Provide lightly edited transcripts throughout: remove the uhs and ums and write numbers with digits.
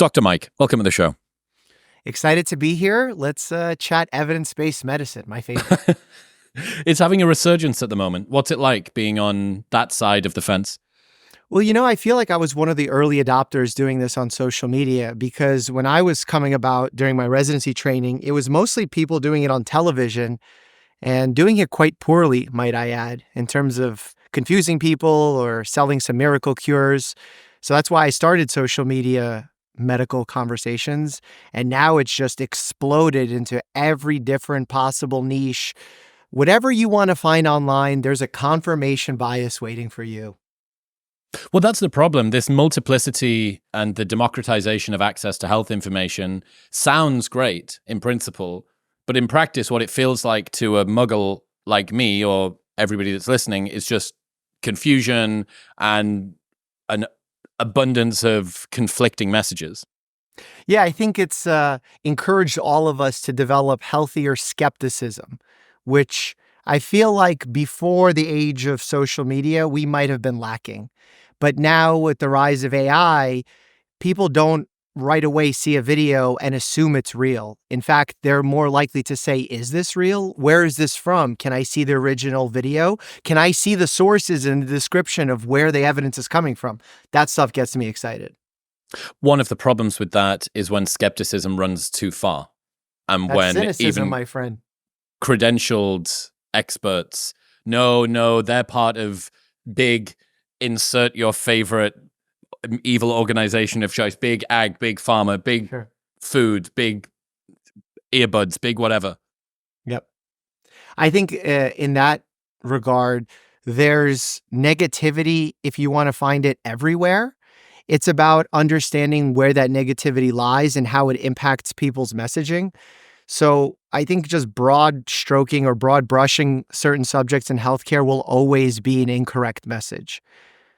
Dr. Mike, welcome to the show. Excited to be here. Let's chat evidence-based medicine, my favorite. It's having a resurgence at the moment. What's it like being on that side of the fence? Well, I feel like I was one of the early adopters doing this on social media because when I was coming about during my residency training, it was mostly people doing it on television and doing it quite poorly, might I add, in terms of confusing people or selling some miracle cures. So that's why I started social media medical conversations. And now it's just exploded into every different possible niche. Whatever you want to find online, there's a confirmation bias waiting for you. Well, that's the problem. This multiplicity and the democratization of access to health information sounds great in principle, but in practice, what it feels like to a muggle like me or everybody that's listening is just confusion and an abundance of conflicting messages. Yeah, I think it's encouraged all of us to develop healthier skepticism, which I feel like before the age of social media, we might have been lacking. But now with the rise of AI, people don't right away see a video and assume it's real. In fact, they're more likely to say, is this real? Where is this from? Can I see the original video? Can I see the sources and the description of where the evidence is coming from? That stuff gets me excited. One of the problems with that is when skepticism runs too far. And That's when cynicism, even my friend. credentialed experts, no, they're part of big, insert your favorite evil organization of choice, big ag, big pharma, big food, big earbuds, big whatever. Yep. I think in that regard, there's negativity if you want to find it everywhere. It's about understanding where that negativity lies and how it impacts people's messaging. So I think just broad stroking or broad brushing certain subjects in healthcare will always be an incorrect message.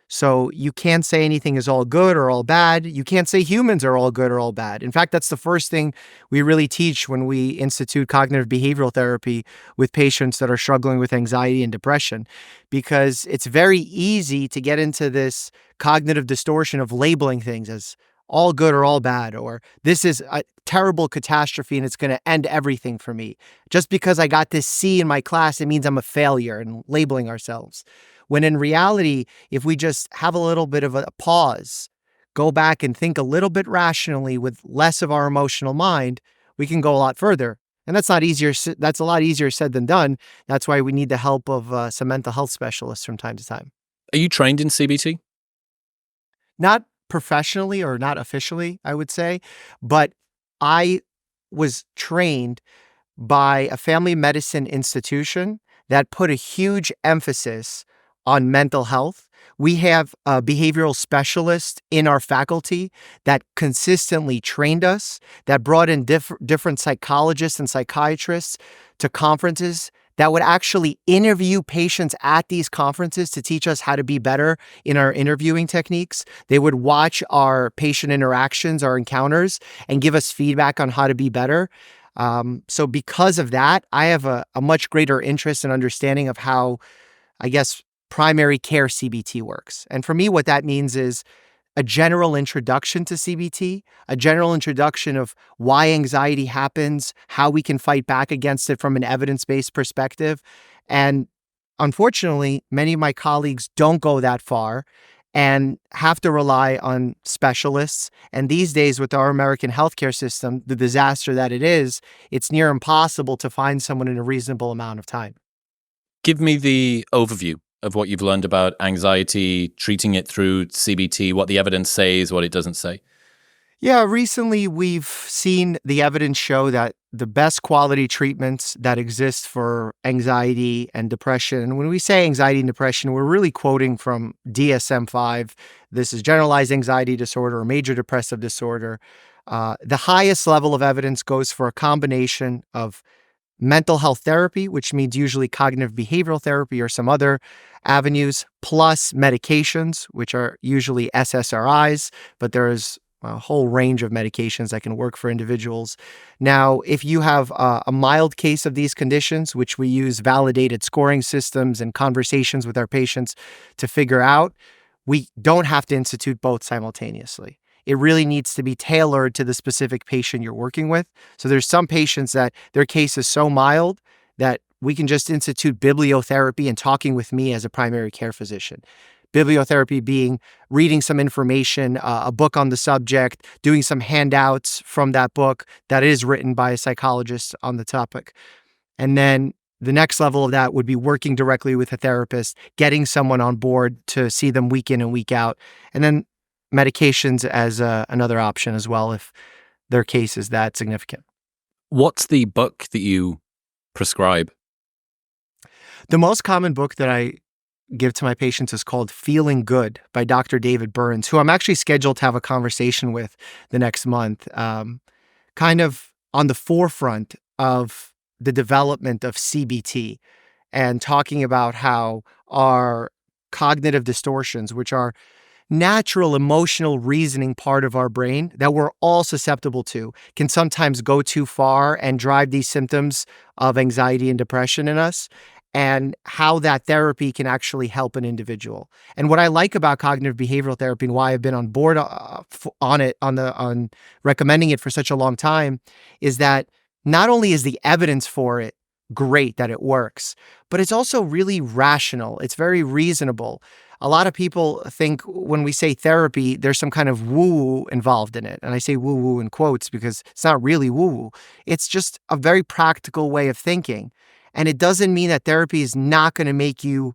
So you can't say anything is all good or all bad. You can't say humans are all good or all bad. In fact, that's the first thing we really teach when we institute cognitive behavioral therapy with patients that are struggling with anxiety and depression, because it's very easy to get into this cognitive distortion of labeling things as all good or all bad, or this is a terrible catastrophe and it's going to end everything for me. Just because I got this C in my class, it means I'm a failure, and labeling ourselves. When in reality, if we just have a little bit of a pause, go back and think a little bit rationally with less of our emotional mind, we can go a lot further. And that's not easier. That's a lot easier said than done. That's why we need the help of some mental health specialists from time to time. Are you trained in CBT? Not professionally or not officially, I would say, but I was trained by a family medicine institution that put a huge emphasis on mental health. We have a behavioral specialist in our faculty that consistently trained us, that brought in different psychologists and psychiatrists to conferences that would actually interview patients at these conferences to teach us how to be better in our interviewing techniques. They would watch our patient interactions, our encounters, and give us feedback on how to be better. So because of that, I have a much greater interest and understanding of how, I guess, primary care CBT works. And for me, what that means is a general introduction to CBT, a general introduction of why anxiety happens, how we can fight back against it from an evidence-based perspective. And unfortunately, many of my colleagues don't go that far and have to rely on specialists. And these days, with our American healthcare system, the disaster that it is, it's near impossible to find someone in a reasonable amount of time. Give me the overview of what you've learned about anxiety, treating it through CBT, what the evidence says, what it doesn't say. Yeah, recently we've seen the evidence show that the best quality treatments that exist for anxiety and depression, and when we say anxiety and depression, we're really quoting from DSM-5. This is generalized anxiety disorder or major depressive disorder. The highest level of evidence goes for a combination of mental health therapy, which means usually cognitive behavioral therapy or some other avenues, plus medications, which are usually SSRIs, but there's a whole range of medications that can work for individuals. Now, if you have a mild case of these conditions, which we use validated scoring systems and conversations with our patients to figure out, we don't have to institute both simultaneously. it really needs to be tailored to the specific patient you're working with. So there's some patients that their case is so mild that we can just institute bibliotherapy and talking with me as a primary care physician. Bibliotherapy being reading some information, a book on the subject, doing some handouts from that book that is written by a psychologist on the topic. And then the next level of that would be working directly with a therapist, getting someone on board to see them week in and week out. And then medications as another option as well if their case is that significant. What's the book that you prescribe? The most common book that I give to my patients is called Feeling Good by Dr. David Burns, who I'm actually scheduled to have a conversation with the next month, kind of on the forefront of the development of CBT and talking about how our cognitive distortions, which are natural emotional reasoning part of our brain that we're all susceptible to, can sometimes go too far and drive these symptoms of anxiety and depression in us, and how that therapy can actually help an individual. And what I like about cognitive behavioral therapy and why I've been on board on recommending it for such a long time is that not only is the evidence for it great that it works, but it's also really rational. It's very reasonable. A lot of people think when we say therapy, there's some kind of woo-woo involved in it. And I say woo-woo in quotes because it's not really woo-woo. It's just a very practical way of thinking. And it doesn't mean that therapy is not going to make you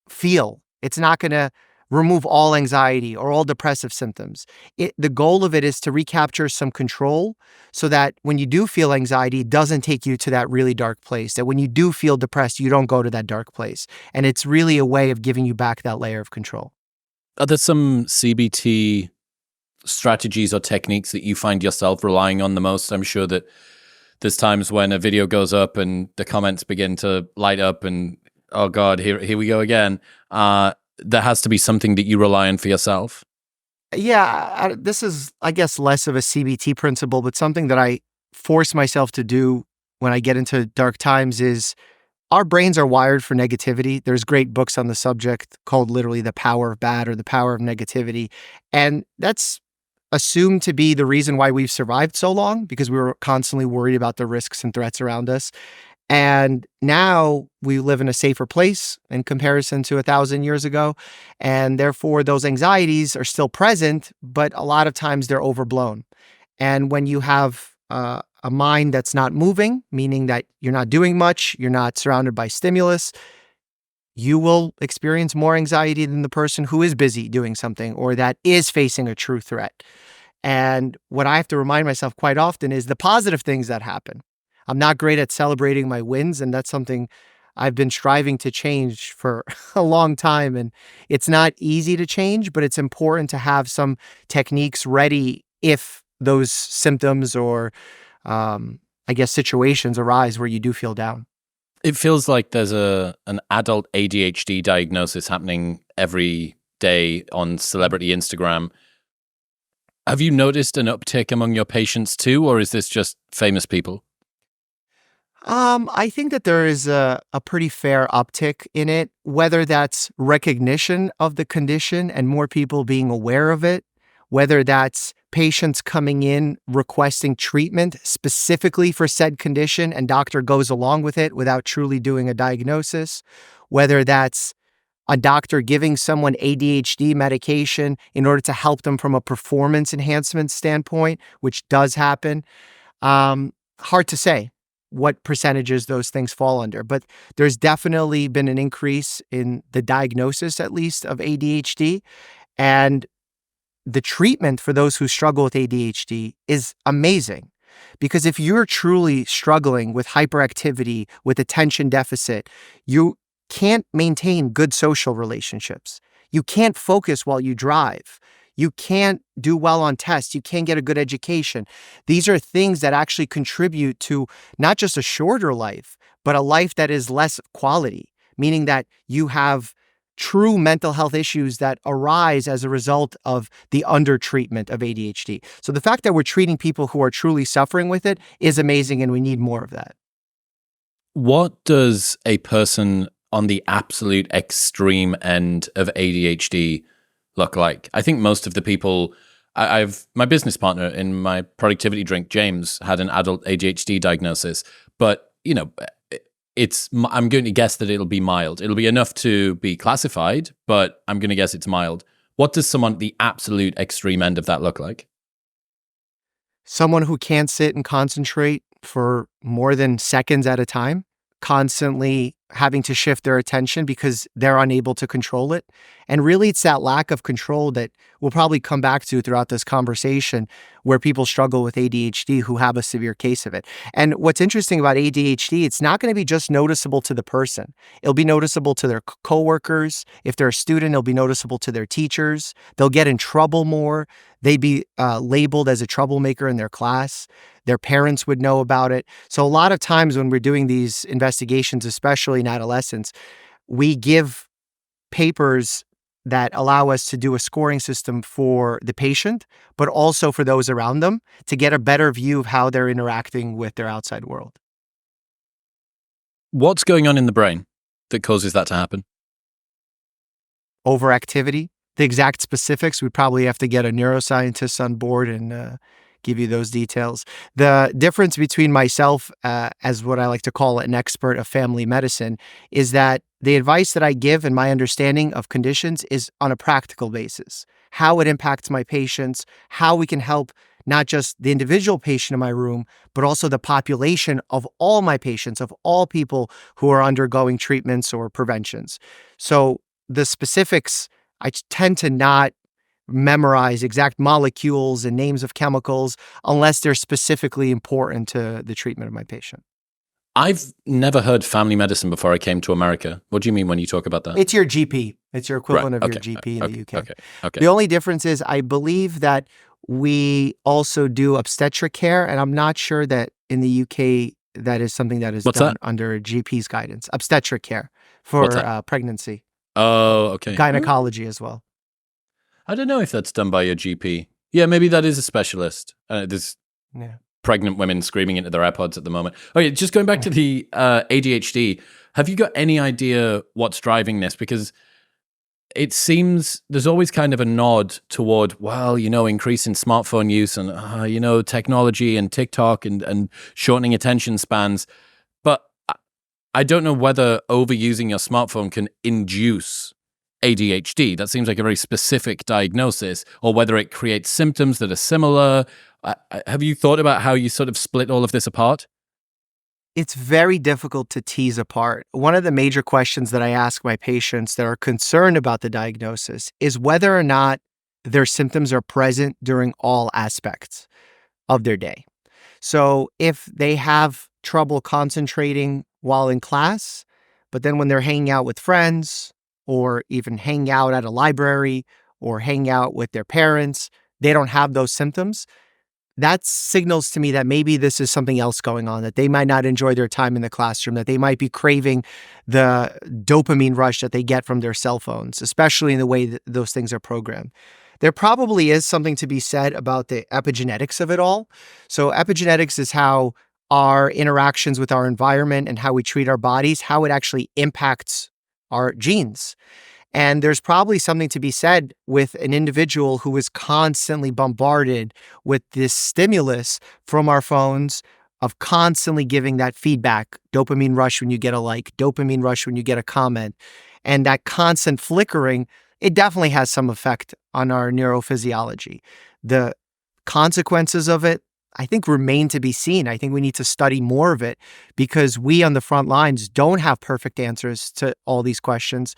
feel. It's not going to remove all anxiety or all depressive symptoms. The goal of it is to recapture some control so that when you do feel anxiety, it doesn't take you to that really dark place. That when you do feel depressed, you don't go to that dark place. And it's really a way of giving you back that layer of control. Are there some CBT strategies or techniques that you find yourself relying on the most? I'm sure that there's times when a video goes up and the comments begin to light up and, oh God, here we go again. There has to be something that you rely on for yourself. Yeah, this is, I guess, less of a CBT principle, but something that I force myself to do when I get into dark times is our brains are wired for negativity. There's great books on the subject called literally The Power of Bad or The Power of Negativity. And that's assumed to be the reason why we've survived so long, because we were constantly worried about the risks and threats around us. And now we live in a safer place in comparison to 1,000 years ago. And therefore, those anxieties are still present, but a lot of times they're overblown. And when you have a mind that's not moving, meaning that you're not doing much, you're not surrounded by stimulus, you will experience more anxiety than the person who is busy doing something or that is facing a true threat. And what I have to remind myself quite often is the positive things that happen. I'm not great at celebrating my wins, and that's something I've been striving to change for a long time. And it's not easy to change, but it's important to have some techniques ready if those symptoms or, situations arise where you do feel down. It feels like there's an adult ADHD diagnosis happening every day on celebrity Instagram. Have you noticed an uptick among your patients too, or is this just famous people? I think that there is a pretty fair uptick in it, whether that's recognition of the condition and more people being aware of it, whether that's patients coming in requesting treatment specifically for said condition and doctor goes along with it without truly doing a diagnosis, whether that's a doctor giving someone ADHD medication in order to help them from a performance enhancement standpoint, which does happen. Hard to say what percentages those things fall under, but there's definitely been an increase in the diagnosis, at least, of ADHD. And the treatment for those who struggle with ADHD is amazing. Because if you're truly struggling with hyperactivity, with attention deficit, you can't maintain good social relationships. You can't focus while you drive. You can't do well on tests. You can't get a good education. These are things that actually contribute to not just a shorter life, but a life that is less quality, meaning that you have true mental health issues that arise as a result of the undertreatment of ADHD. So the fact that we're treating people who are truly suffering with it is amazing, and we need more of that. What does a person on the absolute extreme end of ADHD look like? I think most of the people I've my business partner in my productivity drink, James, had an adult ADHD diagnosis, but I'm going to guess that it'll be mild. It'll be enough to be classified, but I'm going to guess it's mild. What does someone at the absolute extreme end of that look like? Someone who can't sit and concentrate for more than seconds at a time, constantly having to shift their attention because they're unable to control it. And really, it's that lack of control that we'll probably come back to throughout this conversation, where people struggle with ADHD who have a severe case of it. And what's interesting about ADHD, it's not going to be just noticeable to the person. It'll be noticeable to their coworkers. If they're a student, it'll be noticeable to their teachers. They'll get in trouble more. They'd be labeled as a troublemaker in their class. Their parents would know about it. So a lot of times when we're doing these investigations, especially in adolescence, we give papers that allow us to do a scoring system for the patient, but also for those around them to get a better view of how they're interacting with their outside world. What's going on in the brain that causes that to happen? Overactivity. The exact specifics, we'd probably have to get a neuroscientist on board and give you those details. The difference between myself, as what I like to call an expert of family medicine, is that the advice that I give and my understanding of conditions is on a practical basis. How it impacts my patients, how we can help not just the individual patient in my room, but also the population of all my patients, of all people who are undergoing treatments or preventions. So the specifics, I tend to not memorize exact molecules and names of chemicals unless they're specifically important to the treatment of my patient. I've never heard family medicine before I came to America. What do you mean when you talk about that? It's your GP. It's your equivalent Right. of Okay. your GP in the UK. Okay. The only difference is I believe that we also do obstetric care, and I'm not sure that in the UK that is something that is What's done that? under a GP's guidance. Obstetric care What's for that? pregnancy, Oh, okay. gynecology as well. I don't know if that's done by your GP. Yeah, maybe that is a specialist. There's Yeah. pregnant women screaming into their AirPods at the moment. Okay, just going back to the ADHD, have you got any idea what's driving this? Because it seems there's always kind of a nod toward, well, increasing smartphone use and, technology and TikTok and shortening attention spans. But I don't know whether overusing your smartphone can induce ADHD. That seems like a very specific diagnosis, or whether it creates symptoms that are similar. Have you thought about how you sort of split all of this apart? It's very difficult to tease apart. One of the major questions that I ask my patients that are concerned about the diagnosis is whether or not their symptoms are present during all aspects of their day. So if they have trouble concentrating while in class, but then when they're hanging out with friends or even hanging out at a library or hanging out with their parents, they don't have those symptoms, that signals to me that maybe this is something else going on, that they might not enjoy their time in the classroom, that they might be craving the dopamine rush that they get from their cell phones, especially in the way that those things are programmed. There probably is something to be said about the epigenetics of it all. So epigenetics is how our interactions with our environment and how we treat our bodies, how it actually impacts our genes. And there's probably something to be said with an individual who is constantly bombarded with this stimulus from our phones of constantly giving that feedback, dopamine rush when you get a like, dopamine rush when you get a comment, and that constant flickering, it definitely has some effect on our neurophysiology. The consequences of it, I think, remain to be seen. I think we need to study more of it because we on the front lines don't have perfect answers to all these questions.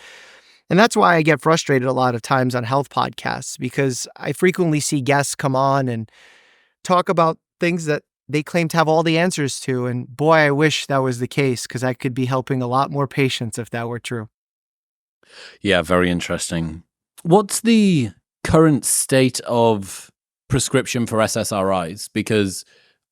And that's why I get frustrated a lot of times on health podcasts, because I frequently see guests come on and talk about things that they claim to have all the answers to. And boy, I wish that was the case, because I could be helping a lot more patients if that were true. Yeah, very interesting. What's the current state of prescription for SSRIs? Because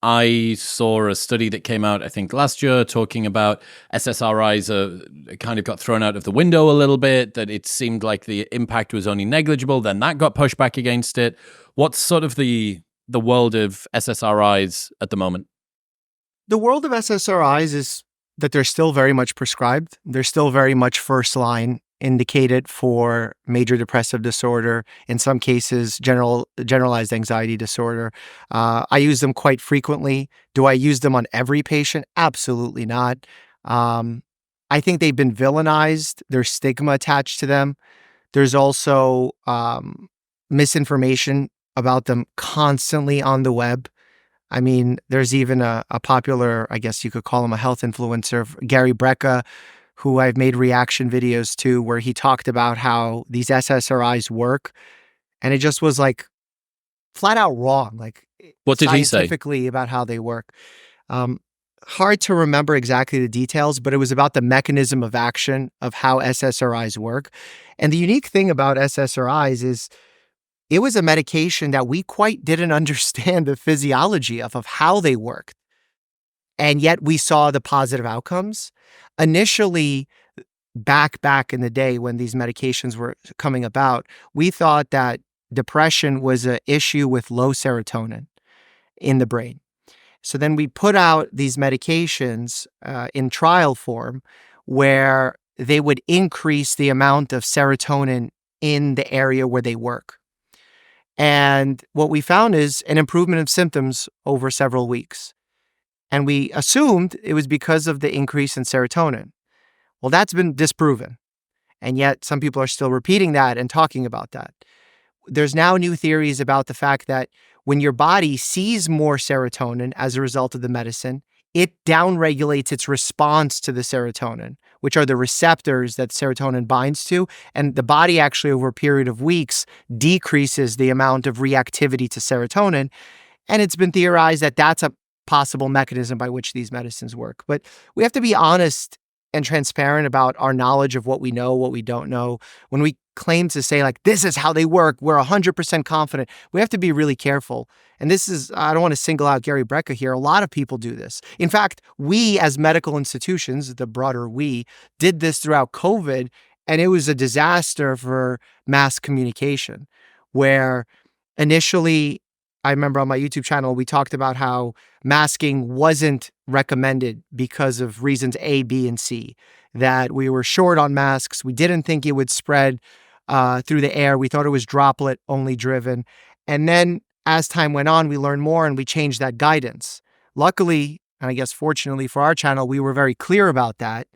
I saw a study that came out, I think, last year talking about SSRIs kind of got thrown out of the window a little bit, that it seemed like the impact was only negligible. Then that got pushed back against it. What's sort of the world of SSRIs at the moment? The world of SSRIs is that they're still very much prescribed. They're still very much first line indicated for major depressive disorder, in some cases, generalized anxiety disorder. I use them quite frequently. Do I use them on every patient? Absolutely not. I think they've been villainized. There's stigma attached to them. There's also misinformation about them constantly on the web. I mean, there's even a popular, I guess you could call him a health influencer, Gary Brecka, who I've made reaction videos to, where he talked about how these SSRIs work. And it just was like flat out wrong, like What did he say? scientifically about how they work. Hard to remember exactly the details, but it was about the mechanism of action of how SSRIs work. And the unique thing about SSRIs is it was a medication that we quite didn't understand the physiology of how they worked. And yet we saw the positive outcomes. Initially, back in the day when these medications were coming about, we thought that depression was an issue with low serotonin in the brain. So then we put out these medications in trial form where they would increase the amount of serotonin in the area where they work. And what we found is an improvement of symptoms over several weeks. And we assumed it was because of the increase in serotonin. Well, that's been disproven. And yet some people are still repeating that and talking about that. There's now new theories about the fact that when your body sees more serotonin as a result of the medicine, it downregulates its response to the serotonin, which are the receptors that serotonin binds to. And the body actually, over a period of weeks, decreases the amount of reactivity to serotonin. And it's been theorized that that's a possible mechanism by which these medicines work. But we have to be honest and transparent about our knowledge of what we know, what we don't know. When we claim to say, like, this is how they work, we're 100% confident, we have to be really careful. And this is, I don't want to single out Gary Brecka here. A lot of people do this. In fact, we as medical institutions, the broader we, did this throughout COVID, and it was a disaster for mass communication, where initially, I remember on my YouTube channel, we talked about how masking wasn't recommended because of reasons A, B, and C, that we were short on masks. We didn't think it would spread through the air. We thought it was droplet only driven. And then as time went on, we learned more and we changed that guidance. Luckily, and I guess fortunately for our channel, we were very clear about that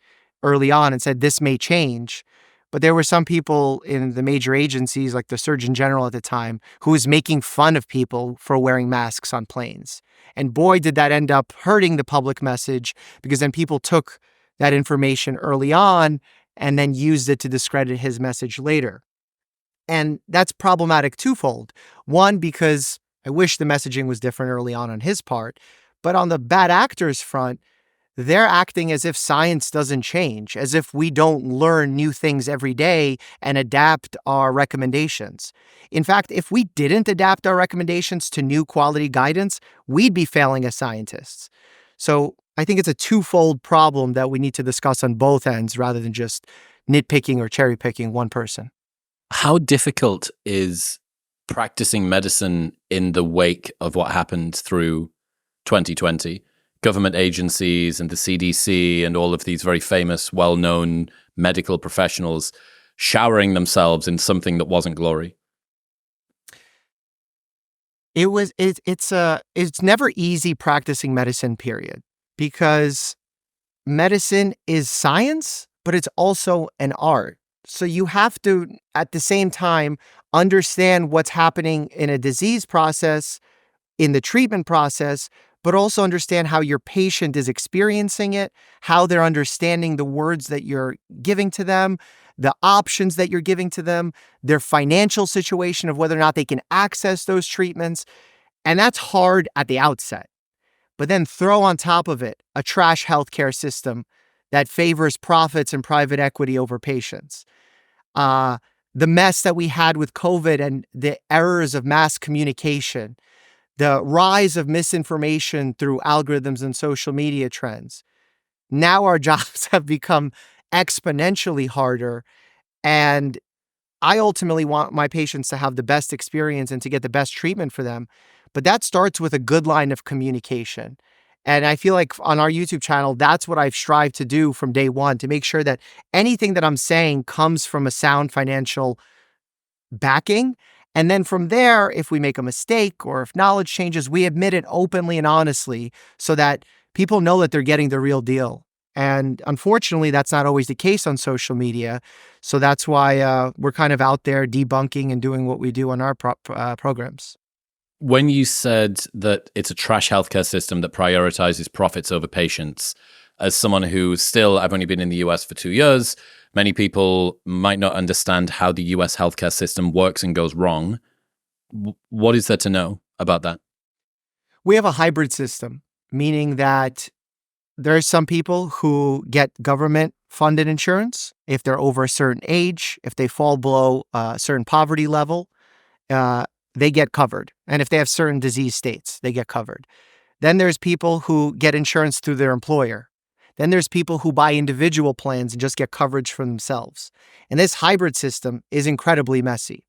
early on and said this may change. But there were some people in the major agencies, like the Surgeon General at the time, who was making fun of people for wearing masks on planes. And boy, did that end up hurting the public message, because then people took that information early on and then used it to discredit his message later. And that's problematic twofold. One, because I wish the messaging was different early on his part. But on the bad actors front, they're acting as if science doesn't change, as if we don't learn new things every day and adapt our recommendations. In fact, if we didn't adapt our recommendations to new quality guidance, we'd be failing as scientists. So I think it's a twofold problem that we need to discuss on both ends rather than just nitpicking or cherry picking one person. How difficult is practicing medicine in the wake of what happened through 2020? Government agencies and the CDC and all of these very famous, well-known medical professionals showering themselves in something that wasn't glory. It's never easy practicing medicine, period, because medicine is science, but it's also an art. So you have to, at the same time, understand what's happening in a disease process, in the treatment process, but also understand how your patient is experiencing it, how they're understanding the words that you're giving to them, the options that you're giving to them, their financial situation of whether or not they can access those treatments. And that's hard at the outset. But then throw on top of it a trash healthcare system that favors profits and private equity over patients. The mess that we had with COVID and the errors of mass communication, the rise of misinformation through algorithms and social media trends. Now our jobs have become exponentially harder. And I ultimately want my patients to have the best experience and to get the best treatment for them. But that starts with a good line of communication. And I feel like on our YouTube channel, that's what I've strived to do from day one, to make sure that anything that I'm saying comes from a sound financial backing. And then from there, if we make a mistake or if knowledge changes, we admit it openly and honestly so that people know that they're getting the real deal. And unfortunately, that's not always the case on social media. So that's why we're kind of out there debunking and doing what we do on our programs. When you said that it's a trash healthcare system that prioritizes profits over patients, as someone who still, I've only been in the US for 2 years, many people might not understand how the US healthcare system works and goes wrong. What is there to know about that? We have a hybrid system, meaning that there are some people who get government-funded insurance if they're over a certain age, if they fall below a certain poverty level, they get covered. And if they have certain disease states, they get covered. Then there's people who get insurance through their employer. Then there's people who buy individual plans and just get coverage for themselves. And this hybrid system is incredibly messy.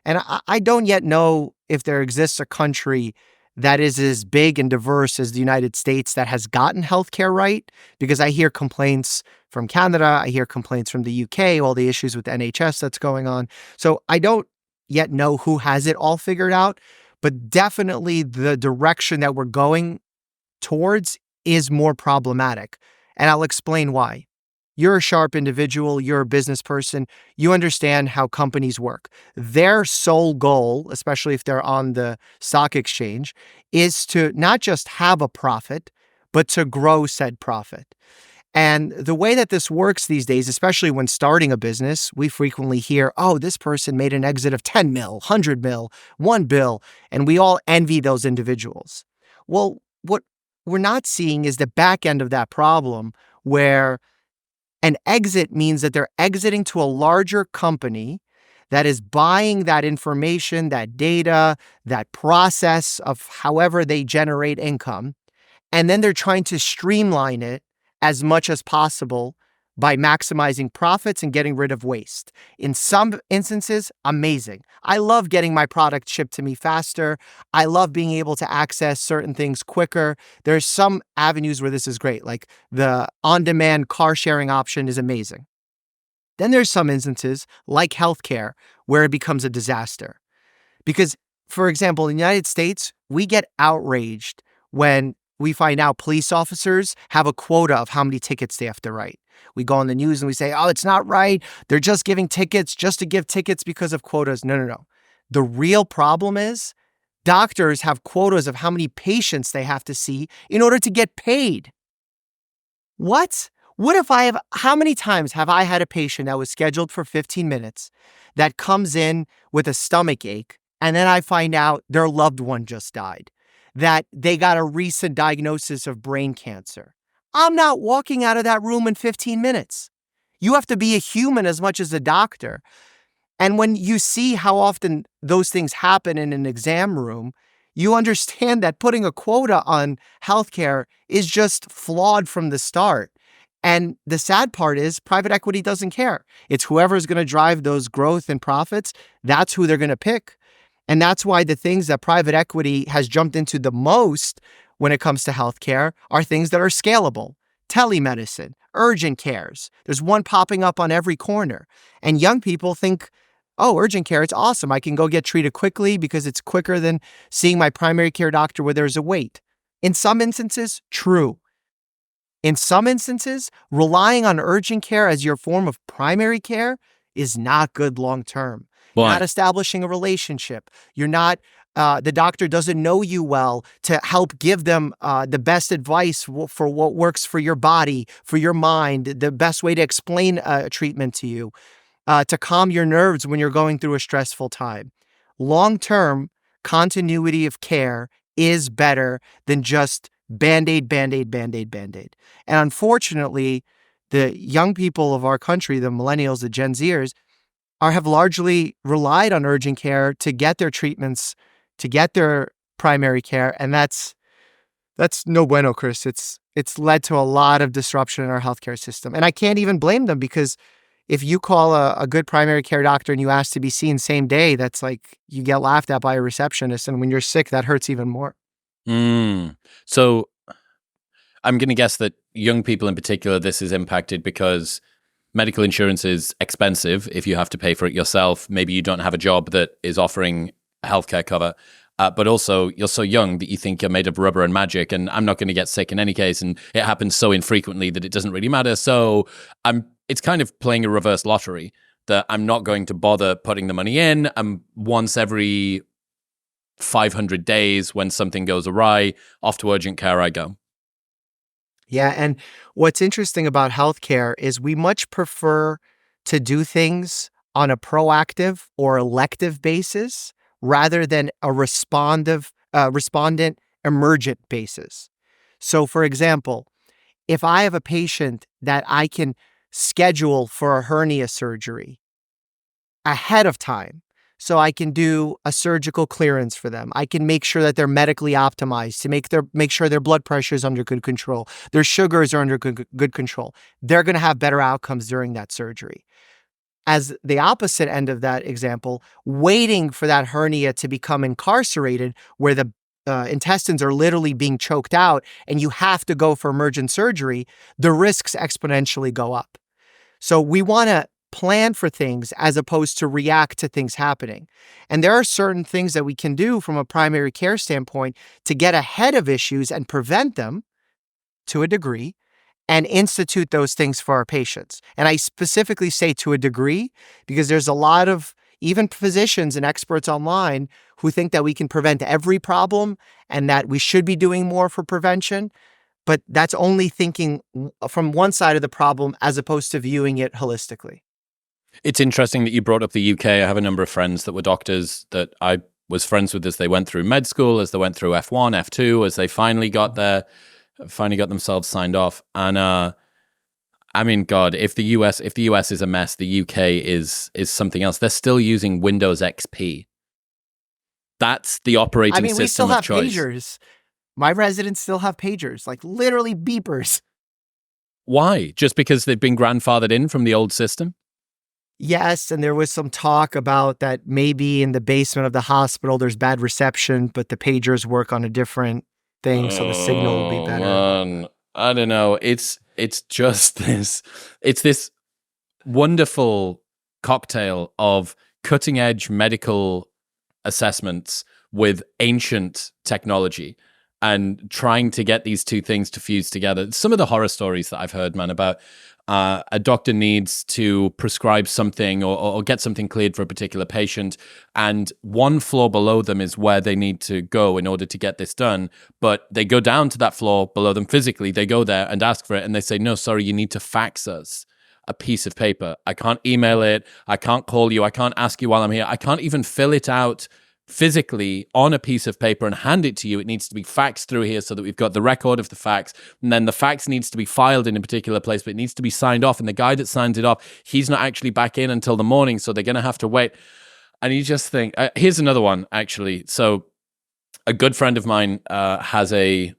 And I don't yet know if there exists a country that is as big and diverse as the United States that has gotten healthcare right, because I hear complaints from Canada, I hear complaints from the UK, all the issues with the NHS that's going on. So I don't yet know who has it all figured out, but definitely the direction that we're going towards is more problematic. And I'll explain why. You're a sharp individual, you're a business person, you understand how companies work. Their sole goal, especially if they're on the stock exchange, is to not just have a profit, but to grow said profit. And the way that this works these days, especially when starting a business, we frequently hear, oh, this person made an exit of 10 mil, 100 mil, 1 bill, and we all envy those individuals. Well, what we're not seeing is the back end of that problem, where an exit means that they're exiting to a larger company that is buying that information, that data, that process of however they generate income, and then they're trying to streamline it as much as possible by maximizing profits and getting rid of waste. In some instances, amazing. I love getting my product shipped to me faster. I love being able to access certain things quicker. There's some avenues where this is great, like the on-demand car sharing option is amazing. Then there's some instances, like healthcare, where it becomes a disaster. Because, for example, in the United States, we get outraged when we find out police officers have a quota of how many tickets they have to write. We go on the news and we say, oh, it's not right. They're just giving tickets just to give tickets because of quotas. No. The real problem is doctors have quotas of how many patients they have to see in order to get paid. What? How many times have I had a patient that was scheduled for 15 minutes that comes in with a stomach ache, and then I find out their loved one just died, that they got a recent diagnosis of brain cancer? I'm not walking out of that room in 15 minutes. You have to be a human as much as a doctor. And when you see how often those things happen in an exam room, you understand that putting a quota on healthcare is just flawed from the start. And the sad part is private equity doesn't care. It's whoever's going to drive those growth and profits, that's who they're going to pick. And that's why the things that private equity has jumped into the most when it comes to healthcare are things that are scalable. Telemedicine, urgent cares. There's one popping up on every corner. And young people think, oh, urgent care, it's awesome. I can go get treated quickly because it's quicker than seeing my primary care doctor where there's a wait. In some instances, true. In some instances, relying on urgent care as your form of primary care is not good long term. You're not establishing a relationship. You're not, the doctor doesn't know you well to help give them the best advice for what works for your body, for your mind, the best way to explain a treatment to you, to calm your nerves when you're going through a stressful time. Long-term continuity of care is better than just Band-Aid, Band-Aid, Band-Aid, Band-Aid. And unfortunately, the young people of our country, the millennials, the Gen Zers, have largely relied on urgent care to get their treatments, to get their primary care. And that's no bueno, Chris. It's led to a lot of disruption in our healthcare system. And I can't even blame them, because if you call a good primary care doctor and you ask to be seen same day, that's like you get laughed at by a receptionist. And when you're sick, that hurts even more. So I'm going to guess that young people in particular, this is impacted because medical insurance is expensive if you have to pay for it yourself. Maybe you don't have a job that is offering healthcare cover. But also, you're so young that you think you're made of rubber and magic, and I'm not going to get sick in any case. And it happens so infrequently that it doesn't really matter. So it's kind of playing a reverse lottery that I'm not going to bother putting the money in. Once every 500 days, when something goes awry, off to urgent care I go. Yeah, and what's interesting about healthcare is we much prefer to do things on a proactive or elective basis rather than a respondent emergent basis. So, for example, if I have a patient that I can schedule for a hernia surgery ahead of time, so I can do a surgical clearance for them. I can make sure that they're medically optimized to make sure their blood pressure is under good control, their sugars are under good control. They're going to have better outcomes during that surgery. As the opposite end of that example, waiting for that hernia to become incarcerated, where the intestines are literally being choked out and you have to go for emergent surgery, the risks exponentially go up. So we want to plan for things as opposed to react to things happening. And there are certain things that we can do from a primary care standpoint to get ahead of issues and prevent them to a degree and institute those things for our patients. And I specifically say to a degree because there's a lot of even physicians and experts online who think that we can prevent every problem and that we should be doing more for prevention. But that's only thinking from one side of the problem as opposed to viewing it holistically. It's interesting that you brought up the UK. I have a number of friends that were doctors that I was friends with as they went through med school, as they went through F1, F2, as they finally got themselves signed off. And I mean, God, if the US is a mess, the UK is something else. They're still using Windows XP. That's the operating system we still of have choice. Pagers. My residents still have pagers, like literally beepers. Why? Just because they've been grandfathered in from the old system? Yes, and there was some talk about that maybe in the basement of the hospital there's bad reception, but the pagers work on a different thing, so the signal will be better. Man. I don't know. It's just this wonderful cocktail of cutting edge medical assessments with ancient technology and trying to get these two things to fuse together. Some of the horror stories that I've heard, man, about a doctor needs to prescribe something or get something cleared for a particular patient, and one floor below them is where they need to go in order to get this done. But they go down to that floor below them physically. They go there and ask for it, and they say, no, sorry, you need to fax us a piece of paper. I can't email it. I can't call you. I can't ask you while I'm here. I can't even fill it out physically on a piece of paper and hand it to you. It needs to be faxed through here so that we've got the record of the fax. And then the fax needs to be filed in a particular place, but it needs to be signed off. And the guy that signs it off, he's not actually back in until the morning. So they're going to have to wait. And you just think, here's another one, actually. So a good friend of mine has a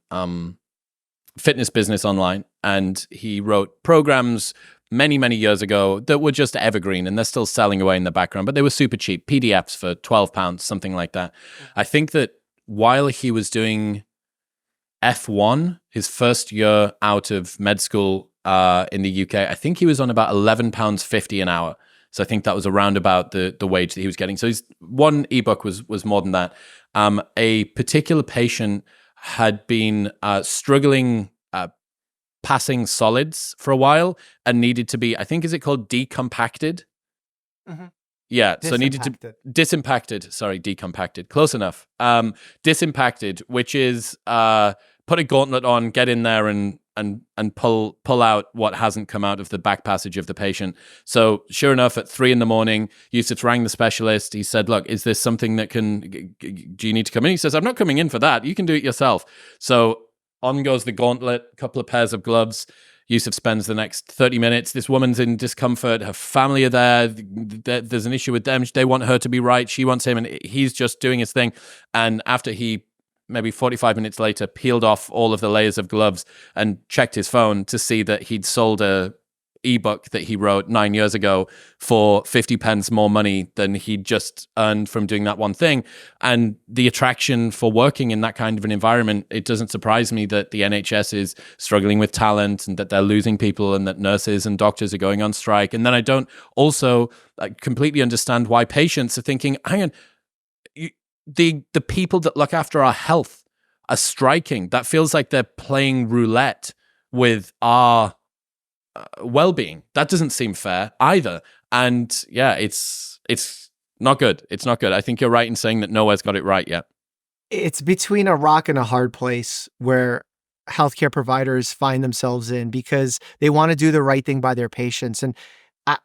fitness business online, and he wrote programs many, many years ago that were just evergreen, and they're still selling away in the background, but they were super cheap, PDFs for £12, something like that. I think that while he was doing F1, his first year out of med school in the UK, I think he was on about £11.50 an hour. So I think that was around about the wage that he was getting. So his one ebook was more than that. A particular patient had been struggling passing solids for a while and needed to be, I think, is it called decompacted? Mm-hmm. Yeah, so needed to disimpacted. Sorry, decompacted. Close enough. Disimpacted, which is put a gauntlet on, get in there and pull out what hasn't come out of the back passage of the patient. So sure enough, at 3 a.m, Yusuf rang the specialist. He said, look, is this something that do you need to come in? He says, I'm not coming in for that. You can do it yourself. So on goes the gauntlet, a couple of pairs of gloves. Yusuf spends the next 30 minutes. This woman's in discomfort. Her family are there. There's an issue with them. They want her to be right. She wants him, and he's just doing his thing. And after he, maybe 45 minutes later, peeled off all of the layers of gloves and checked his phone to see that he'd sold a ebook that he wrote 9 years ago for 50 pence more money than he just earned from doing that one thing. And the attraction for working in that kind of an environment, it doesn't surprise me that the NHS is struggling with talent and that they're losing people and that nurses and doctors are going on strike. And then I don't also completely understand why patients are thinking, hang on, the people that look after our health are striking. That feels like they're playing roulette with our well-being. That doesn't seem fair either. And yeah, it's not good. It's not good. I think you're right in saying that nowhere's got it right yet. It's between a rock and a hard place where healthcare providers find themselves in because they want to do the right thing by their patients. And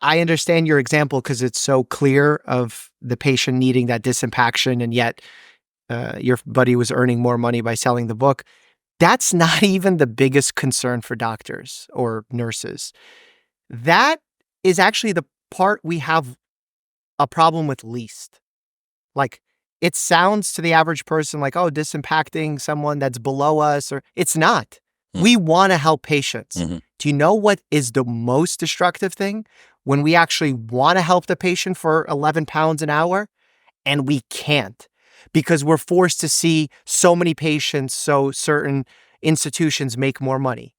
I understand your example because it's so clear of the patient needing that disimpaction, and yet your buddy was earning more money by selling the book. That's not even the biggest concern for doctors or nurses. That is actually the part we have a problem with least. Like, it sounds to the average person like, oh, disimpacting someone that's below us, or it's not. We want to help patients. Do you know what is the most destructive thing? When we actually want to help the patient for 11 pounds an hour and we can't because we're forced to see so many patients so certain institutions make more money.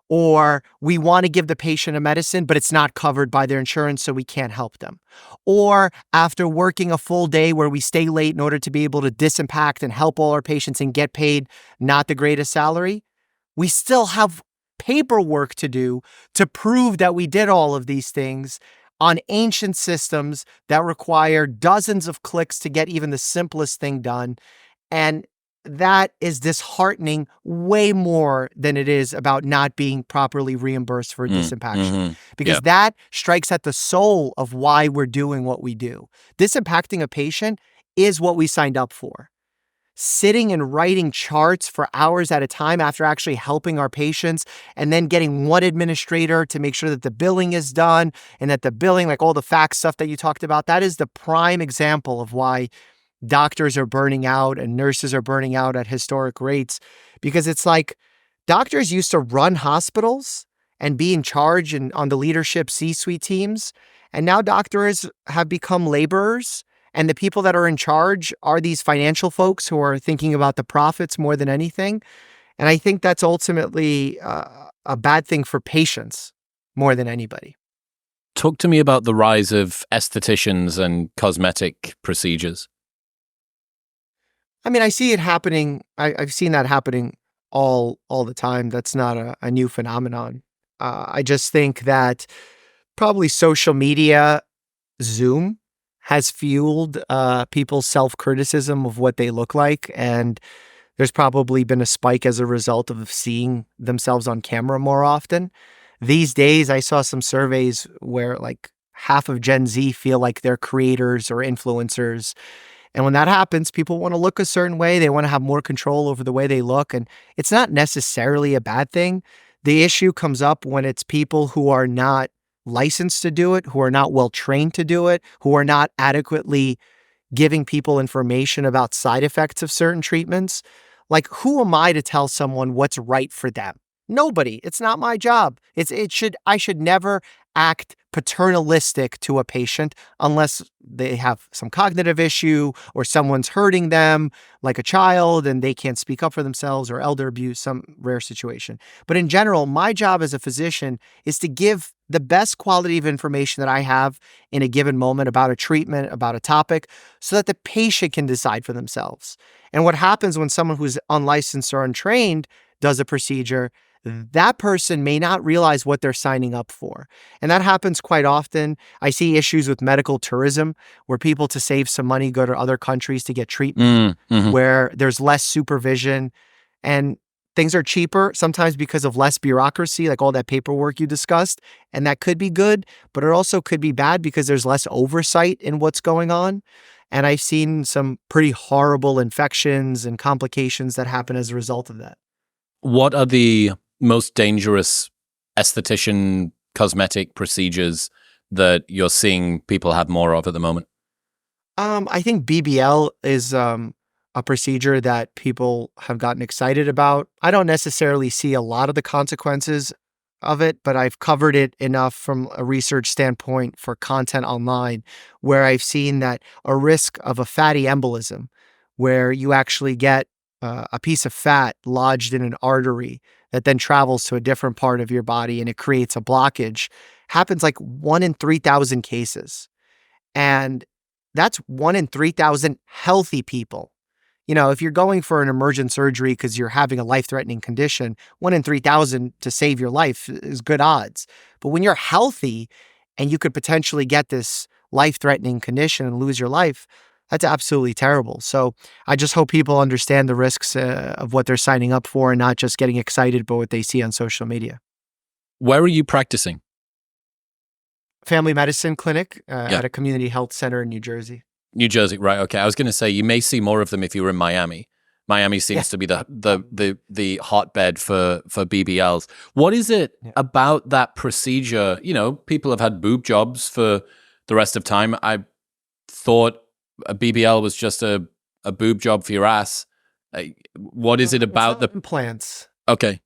Or we want to give the patient a medicine, but it's not covered by their insurance, so we can't help them. Or after working a full day where we stay late in order to be able to disimpact and help all our patients and get paid not the greatest salary, we still have paperwork to do to prove that we did all of these things on ancient systems that require dozens of clicks to get even the simplest thing done. And that is disheartening way more than it is about not being properly reimbursed for disimpaction. Because that strikes at the soul of why we're doing what we do. Disimpacting a patient is what we signed up for. Sitting and writing charts for hours at a time after actually helping our patients, and then getting one administrator to make sure that the billing is done and that the billing, like all the fax stuff that you talked about, that is the prime example of why doctors are burning out and nurses are burning out at historic rates. Because it's like doctors used to run hospitals and be in charge and on the leadership C-suite teams. And now doctors have become laborers. And the people that are in charge are these financial folks who are thinking about the profits more than anything. And I think that's ultimately a bad thing for patients more than anybody. Talk to me about the rise of estheticians and cosmetic procedures. I mean, I see it happening. I've seen that happening all the time. That's not a new phenomenon. I just think that probably social media, Zoom, has fueled people's self-criticism of what they look like. And there's probably been a spike as a result of seeing themselves on camera more often. These days, I saw some surveys where like half of Gen Z feel like they're creators or influencers. And when that happens, people want to look a certain way. They want to have more control over the way they look. And it's not necessarily a bad thing. The issue comes up when it's people who are not licensed to do it, who are not well trained to do it, who are not adequately giving people information about side effects of certain treatments. Like, who am I to tell someone what's right for them? Nobody. It's not my job. I should never act paternalistic to a patient unless they have some cognitive issue or someone's hurting them, like a child, and they can't speak up for themselves, or elder abuse, some rare situation. But in general, my job as a physician is to give the best quality of information that I have in a given moment about a treatment, about a topic, so that the patient can decide for themselves. And what happens when someone who's unlicensed or untrained does a procedure, that person may not realize what they're signing up for. And that happens quite often. I see issues with medical tourism where people, to save some money, go to other countries to get treatment where there's less supervision and things are cheaper, sometimes because of less bureaucracy, like all that paperwork you discussed. And that could be good, but it also could be bad because there's less oversight in what's going on. And I've seen some pretty horrible infections and complications that happen as a result of that. What are the most dangerous esthetician cosmetic procedures that you're seeing people have more of at the moment? I think BBL is a procedure that people have gotten excited about. I don't necessarily see a lot of the consequences of it, but I've covered it enough from a research standpoint for content online where I've seen that a risk of a fatty embolism, where you actually get a piece of fat lodged in an artery that then travels to a different part of your body and it creates a blockage, happens like 1 in 3,000 cases. And that's 1 in 3,000 healthy people. If you're going for an emergent surgery because you're having a life-threatening condition, 1 in 3,000 to save your life is good odds. But when you're healthy and you could potentially get this life-threatening condition and lose your life, that's absolutely terrible. So I just hope people understand the risks of what they're signing up for and not just getting excited by what they see on social media. Where are you practicing? Family medicine clinic at a community health center in New Jersey. New Jersey, right? Okay, I was going to say you may see more of them if you were in Miami. Miami seems to be the hotbed for BBLs. What is it about that procedure? People have had boob jobs for the rest of time. I thought a BBL was just a boob job for your ass. What is it about the implants? Okay.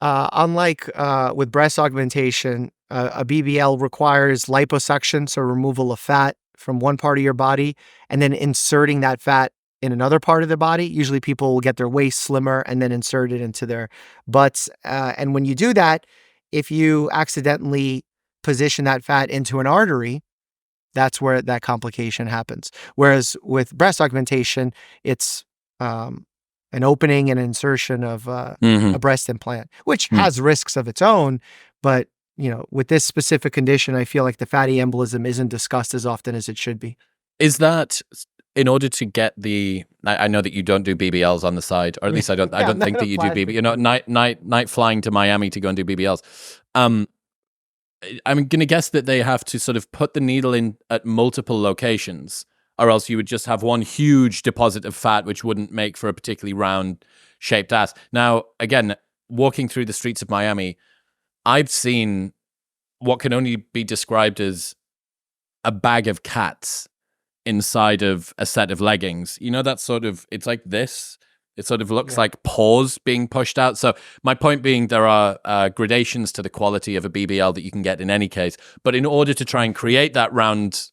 Unlike with breast augmentation, a BBL requires liposuction, so removal of fat from one part of your body, and then inserting that fat in another part of the body. Usually people will get their waist slimmer and then insert it into their butts. And when you do that, if you accidentally position that fat into an artery, that's where that complication happens. Whereas with breast augmentation, it's an opening and insertion of a breast implant, which has risks of its own. But, with this specific condition, I feel like the fatty embolism isn't discussed as often as it should be. Is that in order to get I know that you don't do BBLs on the side, or at least I don't think that you do BBL. Night flying to Miami to go and do BBLs. I'm going to guess that they have to sort of put the needle in at multiple locations, or else you would just have one huge deposit of fat, which wouldn't make for a particularly round-shaped ass. Now, again, walking through the streets of Miami, I've seen what can only be described as a bag of cats inside of a set of leggings. That sort of, it's like this. It sort of looks like paws being pushed out. So my point being, there are gradations to the quality of a BBL that you can get in any case. But in order to try and create that round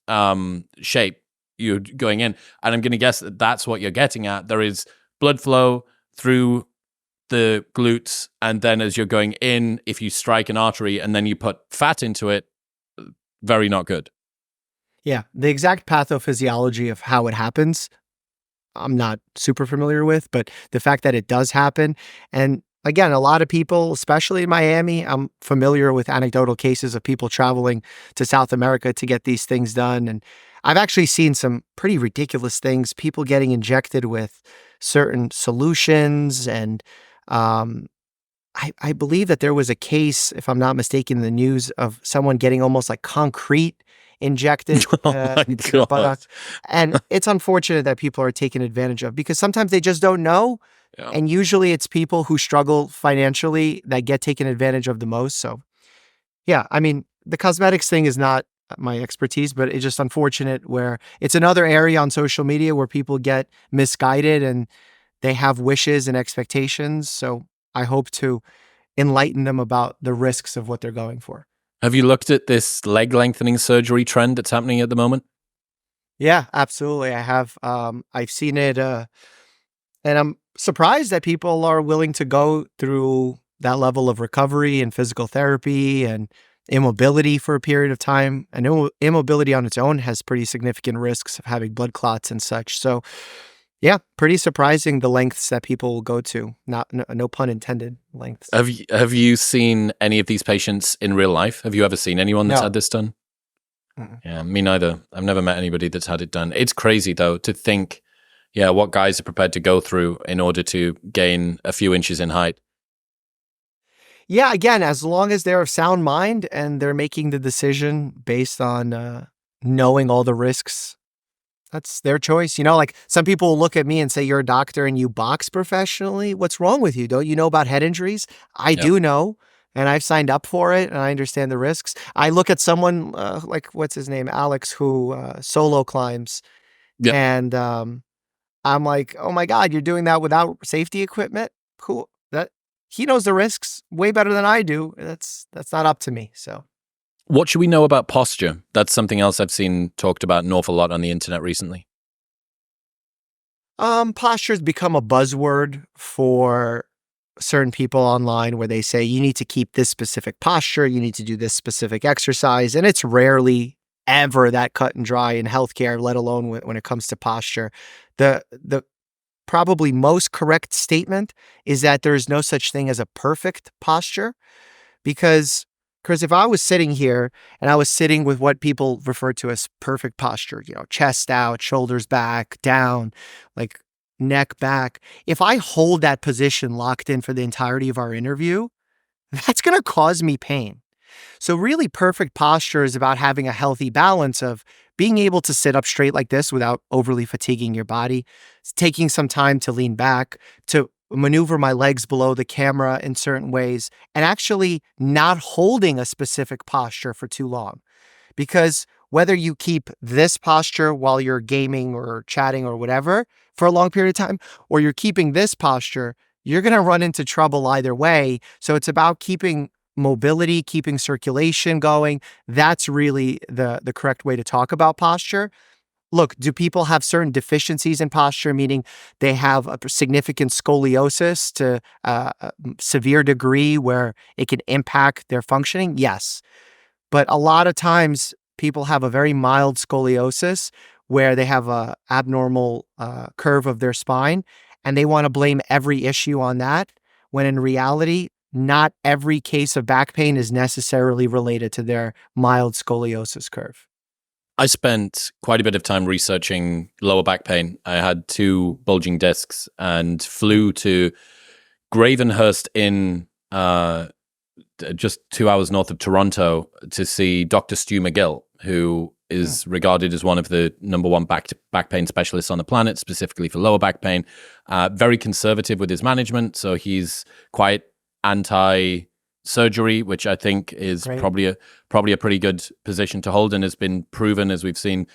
shape, you're going in. And I'm going to guess that that's what you're getting at. There is blood flow through the glutes. And then as you're going in, if you strike an artery and then you put fat into it, very not good. Yeah. The exact pathophysiology of how it happens, I'm not super familiar with, but the fact that it does happen. And again, a lot of people, especially in Miami, I'm familiar with anecdotal cases of people traveling to South America to get these things done. And I've actually seen some pretty ridiculous things, people getting injected with certain solutions. And I believe that there was a case, if I'm not mistaken, in the news of someone getting almost like concrete injected into their buttocks. And it's unfortunate that people are taken advantage of because sometimes they just don't know. Yeah. And usually it's people who struggle financially that get taken advantage of the most. So yeah, I mean, the cosmetics thing is not my expertise, but it's just unfortunate where it's another area on social media where people get misguided and they have wishes and expectations. So I hope to enlighten them about the risks of what they're going for. Have you looked at this leg lengthening surgery trend that's happening at the moment? Yeah, absolutely. I have. I've seen it, and I'm surprised that people are willing to go through that level of recovery and physical therapy and immobility for a period of time. And immobility on its own has pretty significant risks of having blood clots and such. So yeah, pretty surprising the lengths that people will go to. No pun intended, lengths. Have you seen any of these patients in real life? Have you ever seen anyone that's had this done? Mm-mm. Yeah, me neither. I've never met anybody that's had it done. It's crazy though to think, what guys are prepared to go through in order to gain a few inches in height. Yeah, again, as long as they're of sound mind and they're making the decision based on knowing all the risks, that's their choice. Like some people will look at me and say, you're a doctor and you box professionally. What's wrong with you? Don't you know about head injuries? I do know, and I've signed up for it and I understand the risks. I look at someone like, what's his name? Alex, who solo climbs. Yep. And I'm like, oh my God, you're doing that without safety equipment? Cool. he knows the risks way better than I do. That's not up to me. So What should we know about posture? That's something else I've seen talked about an awful lot on the internet recently. posture's become a buzzword for certain people online where they say you need to keep this specific posture, you need to do this specific exercise, and it's rarely ever that cut and dry in healthcare, let alone when it comes to posture. The probably most correct statement is that there is no such thing as a perfect posture because Chris, if I was sitting here and I was sitting with what people refer to as perfect posture, chest out, shoulders back, down, like neck back, if I hold that position locked in for the entirety of our interview, that's going to cause me pain. So really perfect posture is about having a healthy balance of being able to sit up straight like this without overly fatiguing your body, taking some time to lean back, to maneuver my legs below the camera in certain ways, and actually not holding a specific posture for too long. Because whether you keep this posture while you're gaming or chatting or whatever for a long period of time, or you're keeping this posture, you're going to run into trouble either way. So it's about keeping mobility, keeping circulation going. That's really the correct way to talk about posture. Look, do people have certain deficiencies in posture, meaning they have a significant scoliosis to a severe degree where it can impact their functioning? Yes. But a lot of times people have a very mild scoliosis where they have a abnormal curve of their spine and they want to blame every issue on that, when in reality, not every case of back pain is necessarily related to their mild scoliosis curve. I spent quite a bit of time researching lower back pain. I had 2 bulging discs and flew to Gravenhurst in just 2 hours north of Toronto to see Dr. Stu McGill, who is regarded as one of the number 1 back pain specialists on the planet, specifically for lower back pain. Very conservative with his management, so he's quite anti-surgery, which I think is probably a pretty good position to hold, and has been proven, as we've seen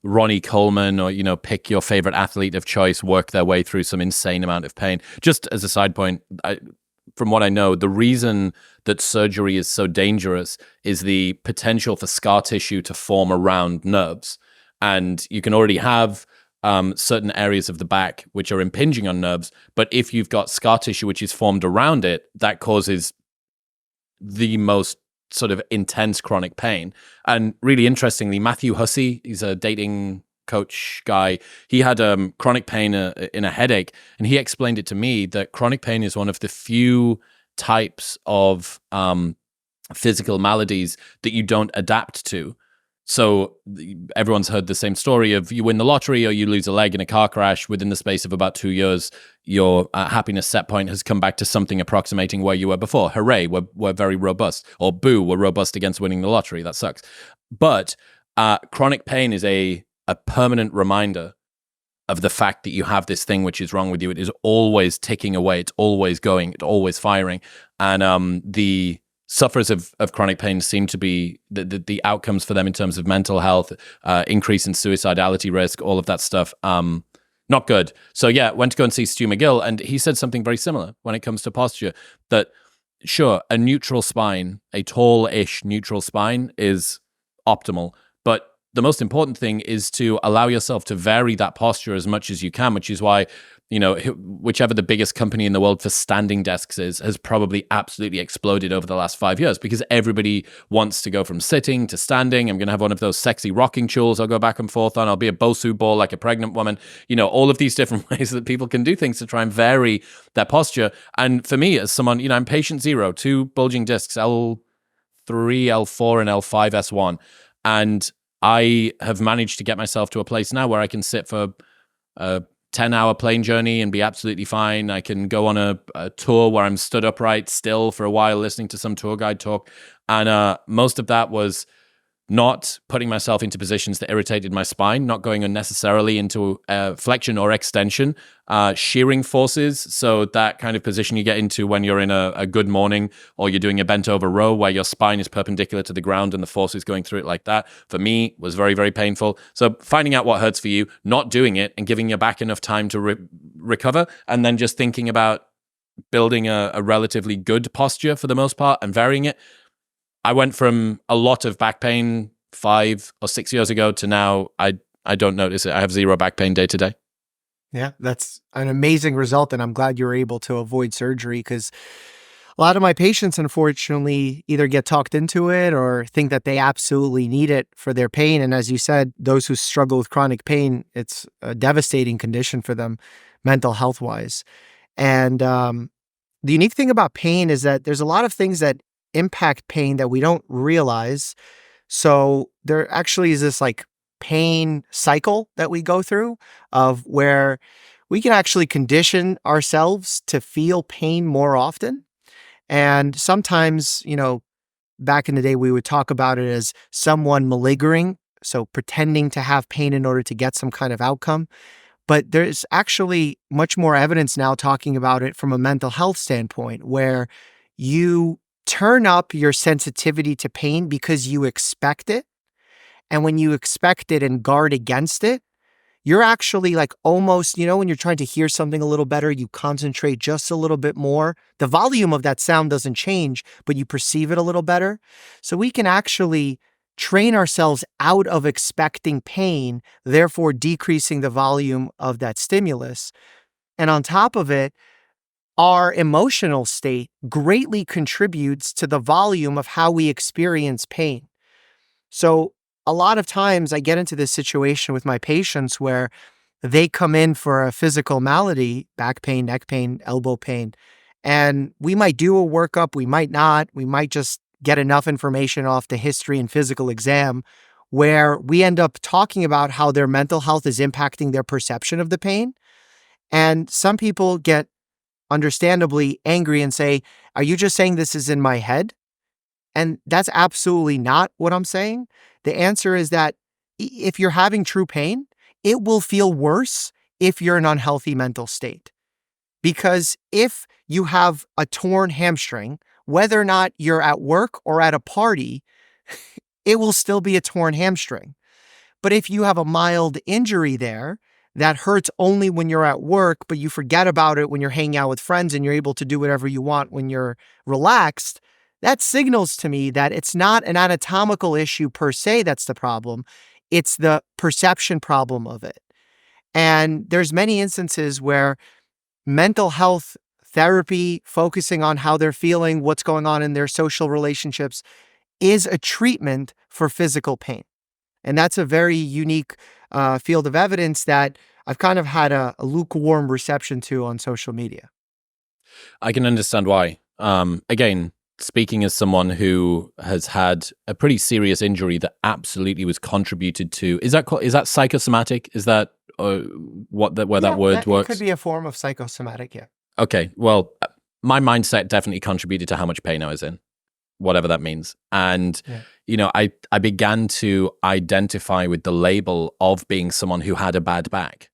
Ronnie Coleman or, pick your favorite athlete of choice, work their way through some insane amount of pain. Just as a side point, from what I know, the reason that surgery is so dangerous is the potential for scar tissue to form around nerves. And you can already have certain areas of the back which are impinging on nerves, but if you've got scar tissue which is formed around it, that causes the most sort of intense chronic pain. And really interestingly, Matthew Hussey, he's a dating coach guy, he had chronic pain in a headache, and he explained it to me that chronic pain is one of the few types of physical maladies that you don't adapt to. So everyone's heard the same story of you win the lottery or you lose a leg in a car crash. Within the space of about 2 years, your happiness set point has come back to something approximating where you were before. Hooray, we're very robust. Or boo, we're robust against winning the lottery. That sucks. But chronic pain is a permanent reminder of the fact that you have this thing which is wrong with you. It is always ticking away. It's always going. It's always firing. And the sufferers of chronic pain seem to be the outcomes for them in terms of mental health, increase in suicidality risk, all of that stuff, not good. So yeah, went to go and see Stu McGill, and he said something very similar when it comes to posture, that sure, a neutral spine, a tall-ish neutral spine is optimal, but the most important thing is to allow yourself to vary that posture as much as you can, which is why, whichever the biggest company in the world for standing desks is, has probably absolutely exploded over the last 5 years, because everybody wants to go from sitting to standing. I'm going to have one of those sexy rocking chairs I'll go back and forth on. I'll be a Bosu ball like a pregnant woman. All of these different ways that people can do things to try and vary their posture. And for me, as someone, I'm patient 0, 2 bulging discs, L3, L4, and L5, S1. And I have managed to get myself to a place now where I can sit for a 10-hour plane journey and be absolutely fine. I can go on a tour where I'm stood upright still for a while listening to some tour guide talk. And most of that was not putting myself into positions that irritated my spine, not going unnecessarily into flexion or extension, shearing forces. So that kind of position you get into when you're in a good morning, or you're doing a bent over row where your spine is perpendicular to the ground and the force is going through it like that, for me was very, very painful. So finding out what hurts for you, not doing it, and giving your back enough time to recover, and then just thinking about building a relatively good posture for the most part and varying it. I went from a lot of back pain 5 or 6 years ago to now I don't notice it. I have zero back pain day to day. Yeah, that's an amazing result. And I'm glad you were able to avoid surgery, because a lot of my patients, unfortunately, either get talked into it or think that they absolutely need it for their pain. And as you said, those who struggle with chronic pain, it's a devastating condition for them, mental health wise. And the unique thing about pain is that there's a lot of things that impact pain that we don't realize. So there actually is this like pain cycle that we go through of where we can actually condition ourselves to feel pain more often. And sometimes, back in the day, we would talk about it as someone malingering, so pretending to have pain in order to get some kind of outcome. But there's actually much more evidence now talking about it from a mental health standpoint, where you turn up your sensitivity to pain because you expect it. And when you expect it and guard against it, you're actually like almost, when you're trying to hear something a little better, you concentrate just a little bit more. The volume of that sound doesn't change, but you perceive it a little better. So we can actually train ourselves out of expecting pain, therefore decreasing the volume of that stimulus. And on top of it, our emotional state greatly contributes to the volume of how we experience pain. So a lot of times I get into this situation with my patients where they come in for a physical malady, back pain, neck pain, elbow pain, and we might do a workup, we might not, we might just get enough information off the history and physical exam where we end up talking about how their mental health is impacting their perception of the pain. And some people get understandably angry and say, "Are you just saying this is in my head?" And that's absolutely not what I'm saying. The answer is that if you're having true pain, it will feel worse if you're in an unhealthy mental state. Because if you have a torn hamstring, whether or not you're at work or at a party, it will still be a torn hamstring. But if you have a mild injury there that hurts only when you're at work, but you forget about it when you're hanging out with friends and you're able to do whatever you want when you're relaxed, that signals to me that it's not an anatomical issue per se that's the problem. It's the perception problem of it. And there's many instances where mental health therapy, focusing on how they're feeling, what's going on in their social relationships, is a treatment for physical pain. And that's a very unique field of evidence that I've kind of had a lukewarm reception to on social media. I can understand why. Again, speaking as someone who has had a pretty serious injury that absolutely was contributed to, is that psychosomatic? Is that that word works? It could be a form of psychosomatic, yeah. Okay, well, my mindset definitely contributed to how much pain I was in, whatever that means. And, I began to identify with the label of being someone who had a bad back.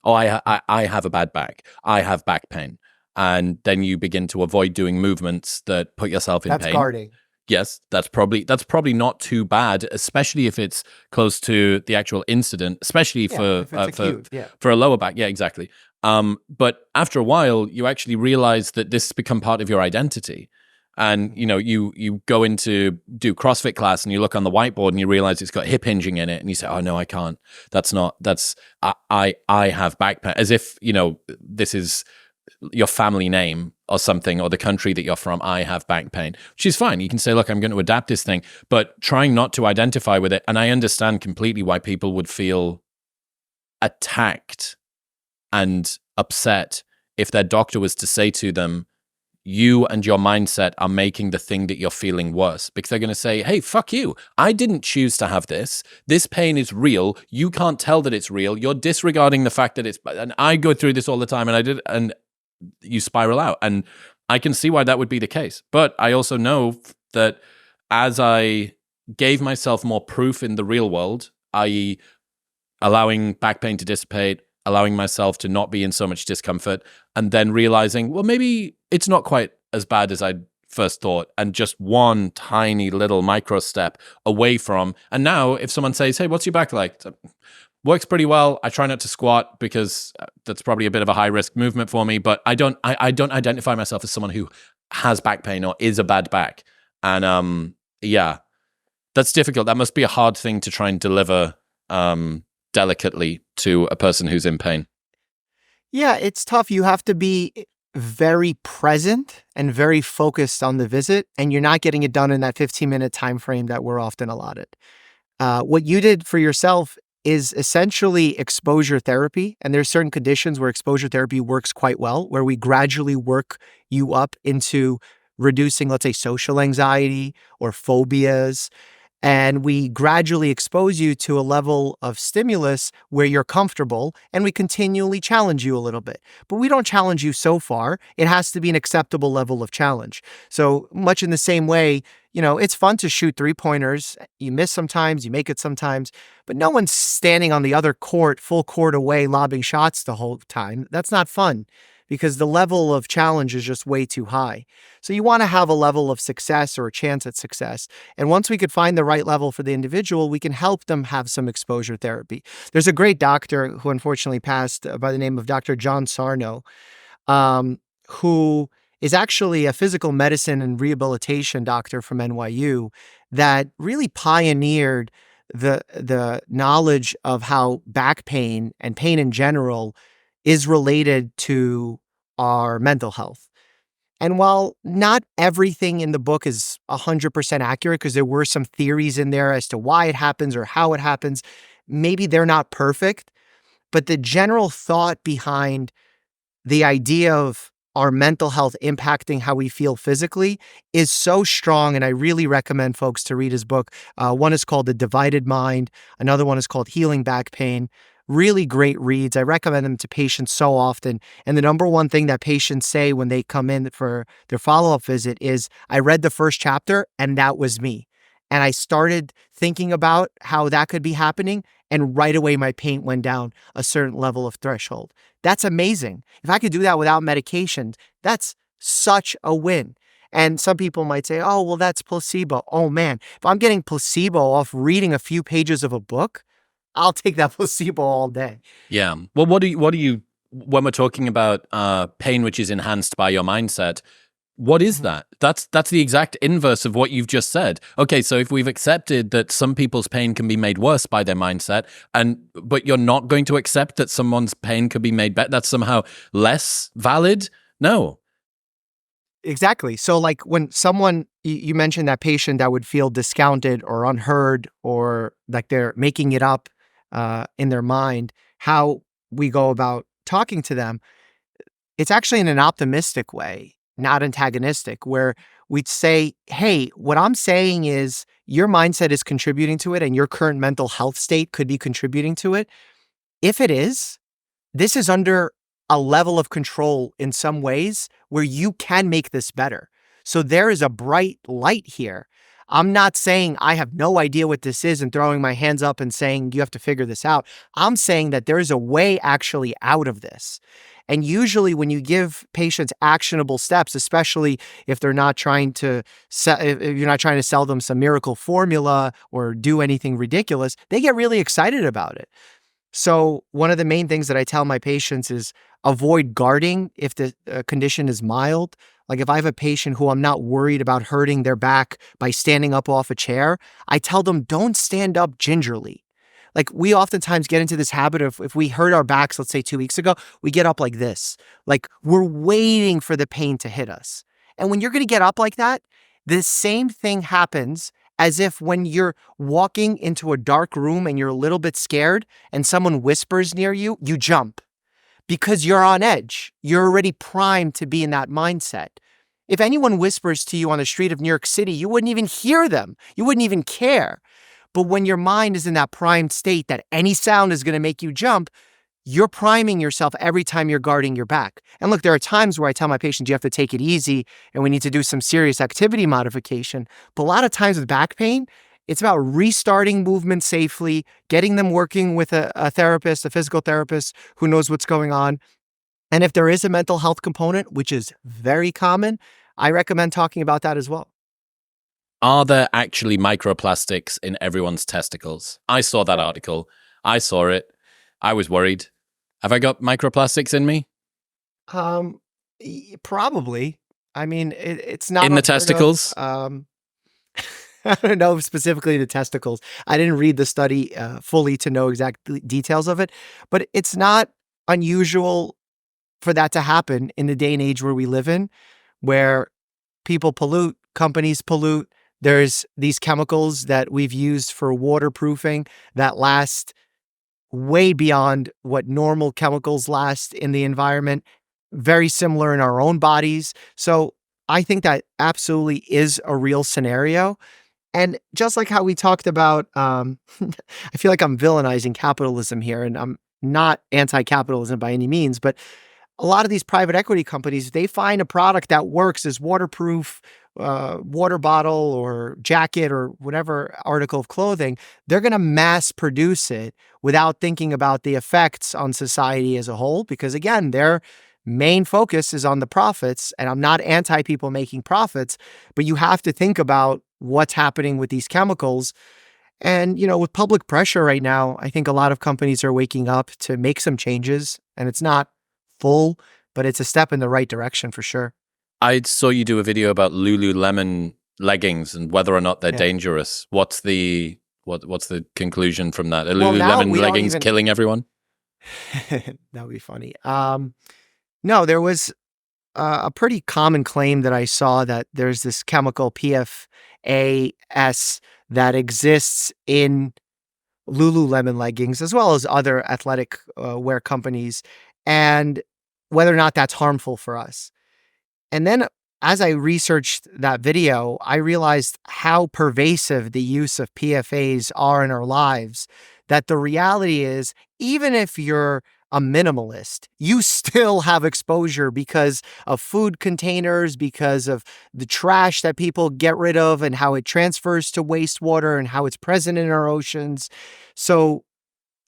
Oh, I have a bad back. I have back pain. And then you begin to avoid doing movements that put yourself in pain. That's guarding. Yes, that's probably not too bad, especially if it's close to the actual incident, especially for a lower back. Yeah, exactly. But after a while, you actually realize that this has become part of your identity. And, you go into do CrossFit class and you look on the whiteboard and you realize it's got hip hinging in it. And you say, oh, no, I can't. I have back pain. As if, this is your family name or something, or the country that you're from. I have back pain, which is fine. You can say, look, I'm going to adapt this thing, but trying not to identify with it. And I understand completely why people would feel attacked and upset if their doctor was to say to them, you and your mindset are making the thing that you're feeling worse, because they're going to say, hey, fuck you. I didn't choose to have this. This pain is real. You can't tell that it's real. You're disregarding the fact that and I go through this all the time, and you spiral out. And I can see why that would be the case. But I also know that as I gave myself more proof in the real world, i.e. allowing back pain to dissipate, allowing myself to not be in so much discomfort, and then realizing, well, maybe it's not quite as bad as I first thought, and just one tiny little micro step away from. And now if someone says, hey, what's your back like? works pretty well. I try not to squat because that's probably a bit of a high risk movement for me, but I don't identify myself as someone who has back pain or is a bad back. And yeah, that's difficult. That must be a hard thing to try and deliver delicately to a person who's in pain. Yeah, it's tough. You have to be very present and very focused on the visit, and you're not getting it done in that 15-minute time frame that we're often allotted. What you did for yourself is essentially exposure therapy, and there's certain conditions where exposure therapy works quite well, where we gradually work you up into reducing, let's say, social anxiety or phobias, and we gradually expose you to a level of stimulus where you're comfortable, and we continually challenge you a little bit. But we don't challenge you so far. It has to be an acceptable level of challenge. So much in the same way, it's fun to shoot three-pointers. You miss sometimes, you make it sometimes, but no one's standing on the other court, full court away, lobbing shots the whole time. That's not fun because the level of challenge is just way too high. So you want to have a level of success or a chance at success. And once we could find the right level for the individual, we can help them have some exposure therapy. There's a great doctor who unfortunately passed by the name of Dr. John Sarno, who is actually a physical medicine and rehabilitation doctor from NYU that really pioneered the knowledge of how back pain and pain in general is related to our mental health. And while not everything in the book is 100% accurate, because there were some theories in there as to why it happens or how it happens, maybe they're not perfect, but the general thought behind the idea of our mental health impacting how we feel physically is so strong, and I really recommend folks to read his book. One is called The Divided Mind. Another one is called Healing Back Pain. Really great reads. I recommend them to patients so often. And the number one thing that patients say when they come in for their follow-up visit is, I read the first chapter and that was me. And I started thinking about how that could be happening, and right away my pain went down a certain level of threshold. That's amazing. If I could do that without medications, that's such a win. And some people might say, oh, well, that's placebo. Oh man, if I'm getting placebo off reading a few pages of a book, I'll take that placebo all day. Yeah. Well, what do you when we're talking about pain which is enhanced by your mindset, what is that? That's the exact inverse of what you've just said. Okay, so if we've accepted that some people's pain can be made worse by their mindset, but you're not going to accept that someone's pain could be made better, that's somehow less valid? No. Exactly. So like when someone, you mentioned that patient that would feel discounted or unheard or like they're making it up in their mind, how we go about talking to them, it's actually in an optimistic way, not antagonistic, where we'd say, hey, what I'm saying is your mindset is contributing to it and your current mental health state could be contributing to it. If it is, this is under a level of control in some ways where you can make this better. So there is a bright light here. I'm not saying I have no idea what this is and throwing my hands up and saying you have to figure this out. I'm saying that there is a way actually out of this. And usually when you give patients actionable steps, especially if they're not trying to if you're not trying to sell them some miracle formula or do anything ridiculous, they get really excited about it. So one of the main things that I tell my patients is avoid guarding if the condition is mild. Like if I have a patient who I'm not worried about hurting their back by standing up off a chair, I tell them don't stand up gingerly. Like we oftentimes get into this habit of if we hurt our backs, let's say 2 weeks ago, we get up like this. Like we're waiting for the pain to hit us. And when you're going to get up like that, the same thing happens as if when you're walking into a dark room and you're a little bit scared and someone whispers near you, you jump because you're on edge. You're already primed to be in that mindset. If anyone whispers to you on the street of New York City, you wouldn't even hear them. You wouldn't even care. But when your mind is in that primed state that any sound is going to make you jump, you're priming yourself every time you're guarding your back. And look, there are times where I tell my patients, you have to take it easy and we need to do some serious activity modification. But a lot of times with back pain, it's about restarting movement safely, getting them working with a therapist, a physical therapist who knows what's going on. And if there is a mental health component, which is very common, I recommend talking about that as well. Are there actually microplastics in everyone's testicles? I saw that article. I saw it. I was worried. Have I got microplastics in me? Probably. I mean, it's not In the unheard of. testicles? I don't know specifically the testicles. I didn't read the study fully to know exact details of it, but it's not unusual for that to happen in the day and age where we live in, where people pollute, companies pollute. There's these chemicals that we've used for waterproofing that last way beyond what normal chemicals last in the environment, very similar in our own bodies. So I think that absolutely is a real scenario. And just like how we talked about, I feel like I'm villainizing capitalism here, and I'm not anti-capitalism by any means, but a lot of these private equity companies, they find a product that works as waterproof water bottle or jacket or whatever article of clothing. They're going to mass produce it without thinking about the effects on society as a whole, because again, their main focus is on the profits. And I'm not anti people making profits, but you have to think about what's happening with these chemicals. And, with public pressure right now, I think a lot of companies are waking up to make some changes, and it's not full, but it's a step in the right direction for sure. I saw you do a video about Lululemon leggings and whether or not they're dangerous. What's the conclusion from that? Are Lululemon leggings killing everyone? That would be funny. No, there was a pretty common claim that I saw that there's this chemical PFAS that exists in Lululemon leggings as well as other athletic wear companies, and whether or not that's harmful for us. And then as I researched that video, I realized how pervasive the use of PFAs are in our lives, that the reality is, even if you're a minimalist, you still have exposure because of food containers, because of the trash that people get rid of and how it transfers to wastewater and how it's present in our oceans. So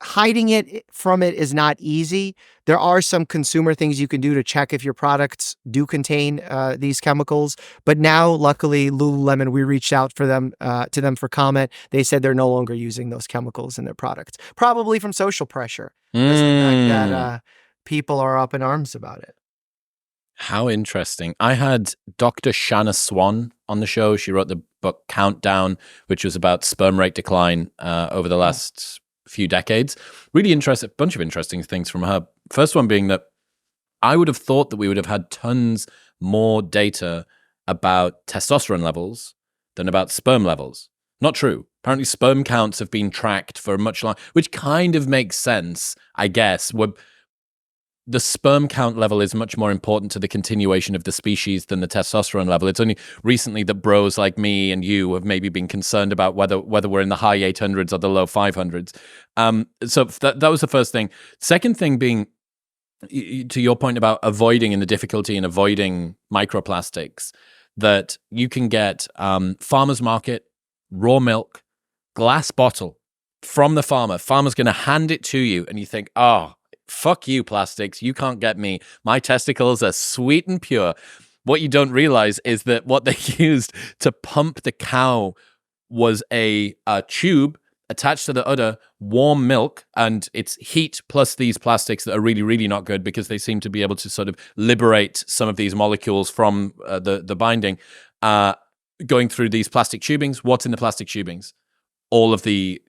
hiding it from it is not easy. There are some consumer things you can do to check if your products do contain these chemicals. But now, luckily, Lululemon, we reached out to them for comment. They said they're no longer using those chemicals in their products, probably from social pressure. Just the fact that people are up in arms about it. How interesting. I had Dr. Shanna Swan on the show. She wrote the book Countdown, which was about sperm rate decline over the last few decades. Really interesting, bunch of interesting things from her. First one being that I would have thought that we would have had tons more data about testosterone levels than about sperm levels. Not true. Apparently sperm counts have been tracked for much longer, which kind of makes sense, I guess. The sperm count level is much more important to the continuation of the species than the testosterone level. It's only recently that bros like me and you have maybe been concerned about whether we're in the high 800s or the low 500s. So that was the first thing. Second thing being, to your point about avoiding and the difficulty in avoiding microplastics, that you can get farmer's market, raw milk, glass bottle from the farmer. Farmer's going to hand it to you and you think, oh, fuck you, plastics. You can't get me. My testicles are sweet and pure. What you don't realize is that what they used to pump the cow was a tube attached to the udder, warm milk, and it's heat plus these plastics that are really, really not good because they seem to be able to sort of liberate some of these molecules from the binding. Going through these plastic tubings. What's in the plastic tubings? All of the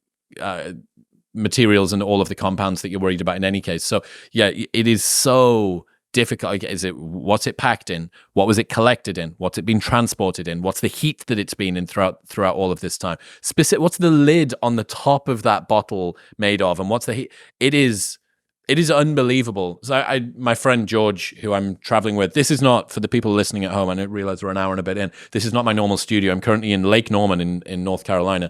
materials and all of the compounds that you're worried about in any case. So yeah, it is so difficult. What's it packed in? What was it collected in? What's it been transported in? What's the heat that it's been in throughout all of this time? What's the lid on the top of that bottle made of? And what's the heat? It is unbelievable. So my friend George, who I'm traveling with, this is not, for the people listening at home, I didn't realize we're an hour and a bit in, this is not my normal studio. I'm currently in Lake Norman in North Carolina.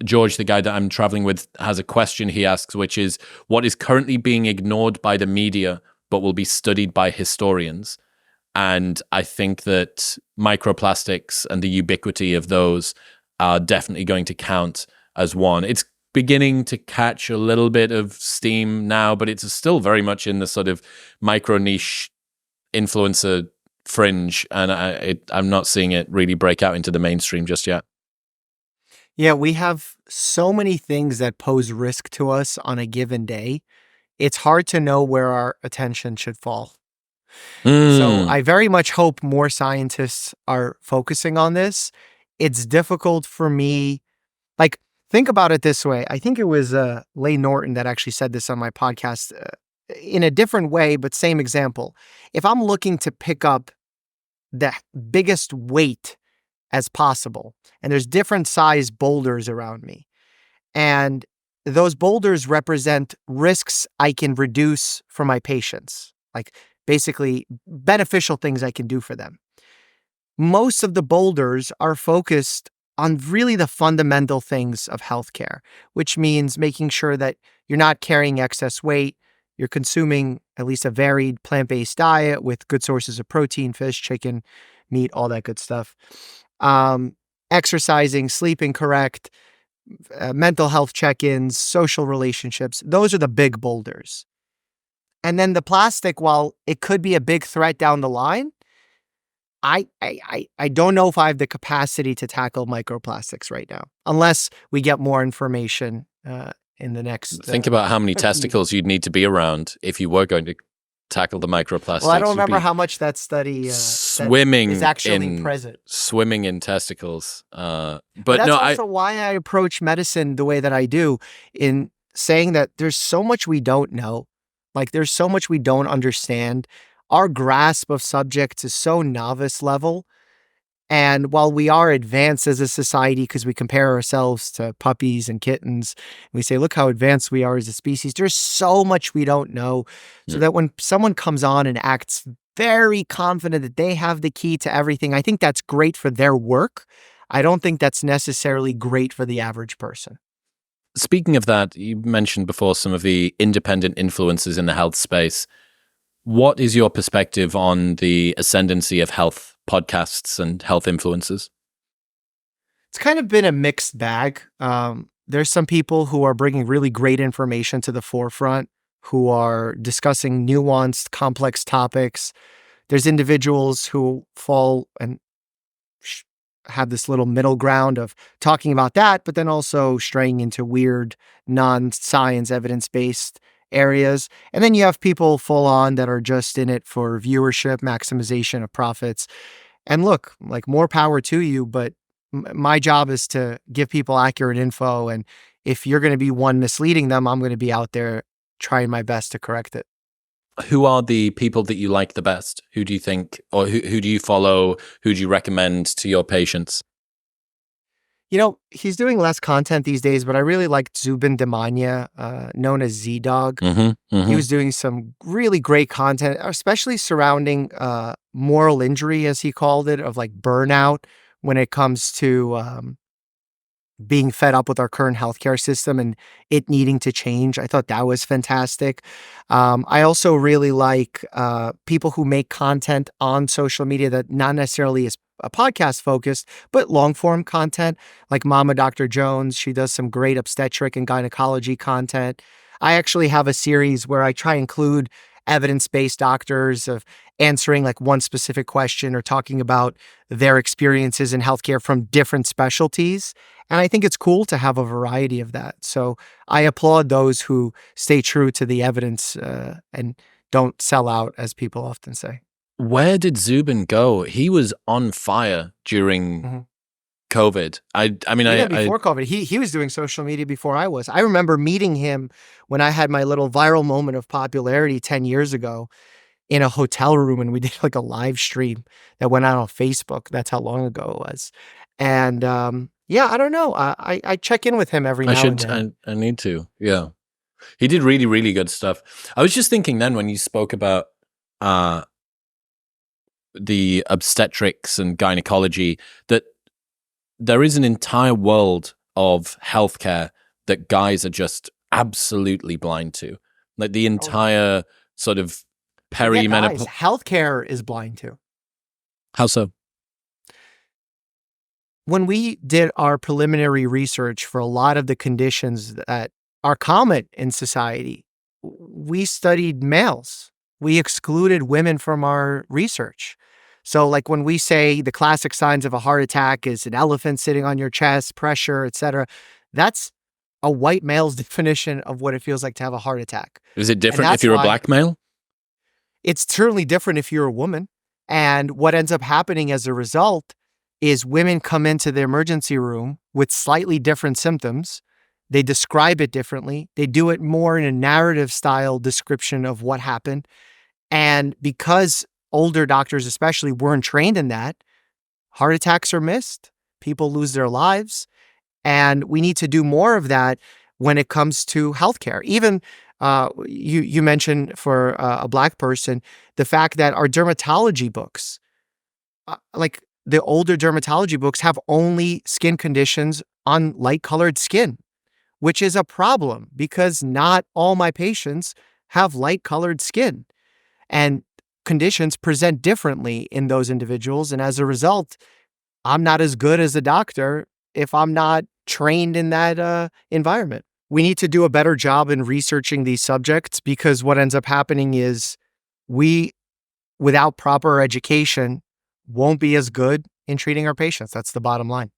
George, the guy that I'm traveling with, has a question he asks, which is, what is currently being ignored by the media but will be studied by historians? And I think that microplastics and the ubiquity of those are definitely going to count as one. It's beginning to catch a little bit of steam now, but it's still very much in the sort of micro niche influencer fringe, and I'm not seeing it really break out into the mainstream just yet. Yeah, we have so many things that pose risk to us on a given day. It's hard to know where our attention should fall. So Mm. I very much hope more scientists are focusing on this. It's difficult for me. Like, think about it this way. I think it was Lay Norton that actually said this on my podcast in a different way, but same example. If I'm looking to pick up the biggest weight as possible, and there's different size boulders around me, and those boulders represent risks I can reduce for my patients, like basically beneficial things I can do for them. Most of the boulders are focused on really the fundamental things of healthcare, which means making sure that you're not carrying excess weight, you're consuming at least a varied plant-based diet with good sources of protein, fish, chicken, meat, all that good stuff. Um, Exercising, sleeping correct, mental health check-ins, social relationships. Those are the big boulders. And then the plastic, while it could be a big threat down the line, I don't know if I have the capacity to tackle microplastics right now, unless we get more information in the next. Think about how many 50 testicles you'd need to be around if you were going to tackle the microplastics. Well, I don't You'd remember be how much that study swimming is actually in present. swimming in testicles. But That's no, also why I approach medicine the way that I do, in saying that there's so much we don't know. Like, there's so much we don't understand. Our grasp of subjects is so novice level. And while we are advanced as a society because we compare ourselves to puppies and kittens, we say, look how advanced we are as a species, there's so much we don't know. So that when someone comes on and acts very confident that they have the key to everything, I think that's great for their work. I don't think that's necessarily great for the average person. Speaking of that, you mentioned before some of the independent influences in the health space. What is your perspective on the ascendancy of health podcasts and health influencers? It's kind of been a mixed bag. There's some people who are bringing really great information to the forefront, who are discussing nuanced, complex topics. There's individuals who fall and have this little middle ground of talking about that, but then also straying into weird, non-science, evidence-based areas. And then you have people full on that are just in it for viewership, maximization of profits. And look, like, more power to you, but my job is to give people accurate info. And if you're going to be one misleading them, I'm going to be out there trying my best to correct it. Who are the people that you like the best? Who do you think, or who do you follow? Who do you recommend to your patients? You know, he's doing less content these days, but I really liked Zubin Damania, known as Z-Dog. He was doing some really great content, especially surrounding moral injury, as he called it, of like burnout when it comes to being fed up with our current healthcare system and it needing to change. I thought that was fantastic. I also really like people who make content on social media that not necessarily is a podcast focused, but long form content, like Mama Dr. Jones. She does some great obstetric and gynecology content. I actually have a series where I try and include evidence-based doctors of answering like one specific question or talking about their experiences in healthcare from different specialties. And I think it's cool to have a variety of that. So I applaud those who stay true to the evidence and don't sell out, as people often say. Where did Zubin go? He was on fire during COVID. I mean, before COVID, he was doing social media before I was. I remember meeting him when I had my little viral moment of popularity 10 years ago in a hotel room, and we did like a live stream that went out on Facebook. That's how long ago it was. And yeah, I don't know. I check in with him every now and then. I need to. Yeah, he did really, really good stuff. I was just thinking then when you spoke about the obstetrics and gynecology, that there is an entire world of healthcare that guys are just absolutely blind to. Like the entire sort of perimenopause. Healthcare is blind to. How so? When we did our preliminary research for a lot of the conditions that are common in society, we studied males. We excluded women from our research. So like when we say the classic signs of a heart attack is an elephant sitting on your chest, pressure, etc., that's a white male's definition of what it feels like to have a heart attack. Is it And different if that's you're a why black male? it's certainly different if you're a woman. And what ends up happening as a result is women come into the emergency room with slightly different symptoms. They describe it differently. They do it more in a narrative style description of what happened. And because older doctors especially weren't trained in that, heart attacks are missed. People lose their lives. And we need to do more of that when it comes to healthcare. Even you mentioned for a black person, the fact that our dermatology books, like the older dermatology books, have only skin conditions on light-colored skin, which is a problem because not all my patients have light-colored skin. And conditions present differently in those individuals. And as a result, I'm not as good as a doctor if I'm not trained in that environment. We need to do a better job in researching these subjects because what ends up happening is we, without proper education, won't be as good in treating our patients. That's the bottom line.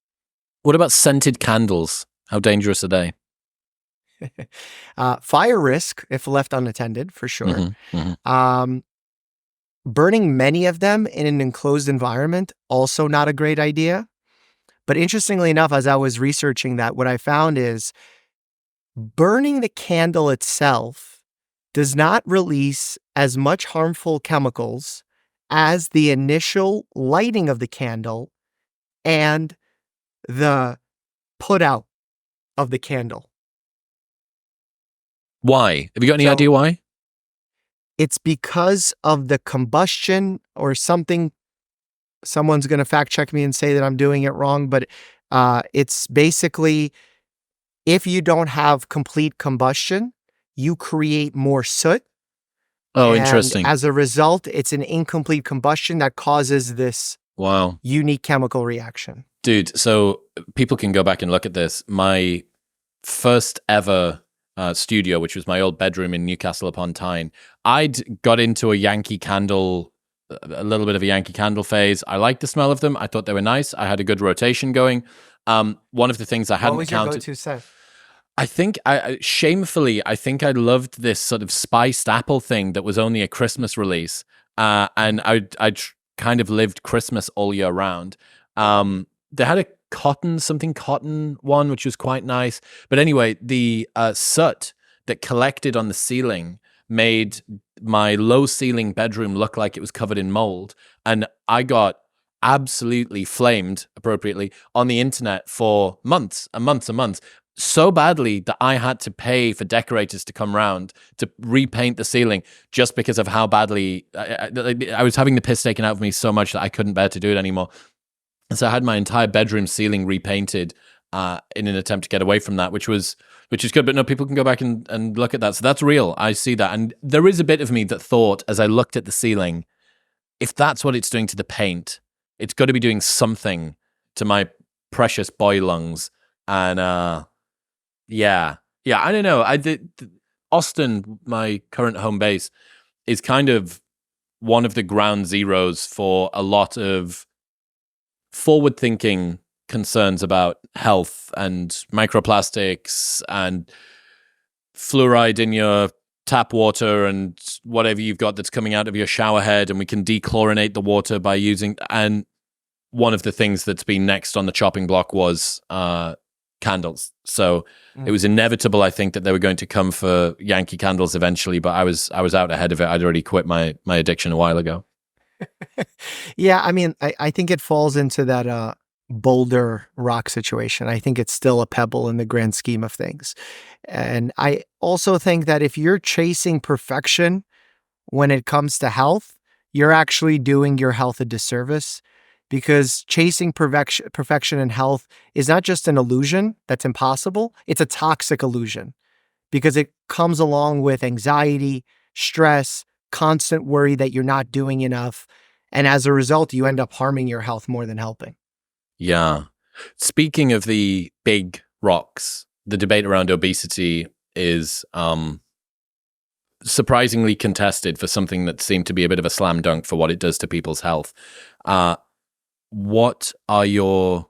What about scented candles? How dangerous are they? Fire risk if left unattended, for sure. Mm-hmm, mm-hmm. Burning many of them in an enclosed environment, also not a great idea. But interestingly enough, as I was researching that, what I found is burning the candle itself does not release as much harmful chemicals as the initial lighting of the candle and the put out of the candle. Why? Have you got any So- idea why? It's because of the combustion or something. Someone's going to fact check me and say that I'm doing it wrong, but it's basically if you don't have complete combustion, you create more soot. Oh, And interesting. as a result, it's an incomplete combustion that causes this Wow. unique chemical reaction. Dude, so people can go back and look at this. My first ever studio, which was my old bedroom in Newcastle upon Tyne, I'd got into a Yankee Candle, a little bit of a Yankee Candle phase. I liked the smell of them. I thought they were nice. I had a good rotation going. One of the things I hadn't What was your counted. go-to scent? I think shamefully, I think I loved this sort of spiced apple thing that was only a Christmas release. And I kind of lived Christmas all year round. They had a something cotton one, which was quite nice. But anyway, the soot that collected on the ceiling made my low ceiling bedroom look like it was covered in mold. And I got absolutely flamed, appropriately, on the internet for months and months and months. So badly that I had to pay for decorators to come round to repaint the ceiling just because of how badly I was having the piss taken out of me so much that I couldn't bear to do it anymore. And so I had my entire bedroom ceiling repainted in an attempt to get away from that, which is good. But no, people can go back and look at that. So that's real. I see that. And there is a bit of me that thought, as I looked at the ceiling, if that's what it's doing to the paint, it's got to be doing something to my precious boy lungs. And yeah, I don't know. Austin, my current home base, is kind of one of the ground zeros for a lot of forward-thinking concerns about health and microplastics and fluoride in your tap water and whatever you've got that's coming out of your shower head, and we can dechlorinate the water by using. And one of the things that's been next on the chopping block was candles. So it was inevitable, I think, that they were going to come for Yankee Candles eventually, but I was out ahead of it. I'd already quit my addiction a while ago. Yeah, I mean, I think it falls into that boulder rock situation. I think it's still a pebble in the grand scheme of things. And I also think that if you're chasing perfection when it comes to health, you're actually doing your health a disservice, because chasing perfection in health is not just an illusion that's impossible. It's a toxic illusion because it comes along with anxiety, stress, constant worry that you're not doing enough. And as a result, you end up harming your health more than helping. Yeah. Speaking of the big rocks, the debate around obesity is surprisingly contested for something that seemed to be a bit of a slam dunk for what it does to people's health. What are your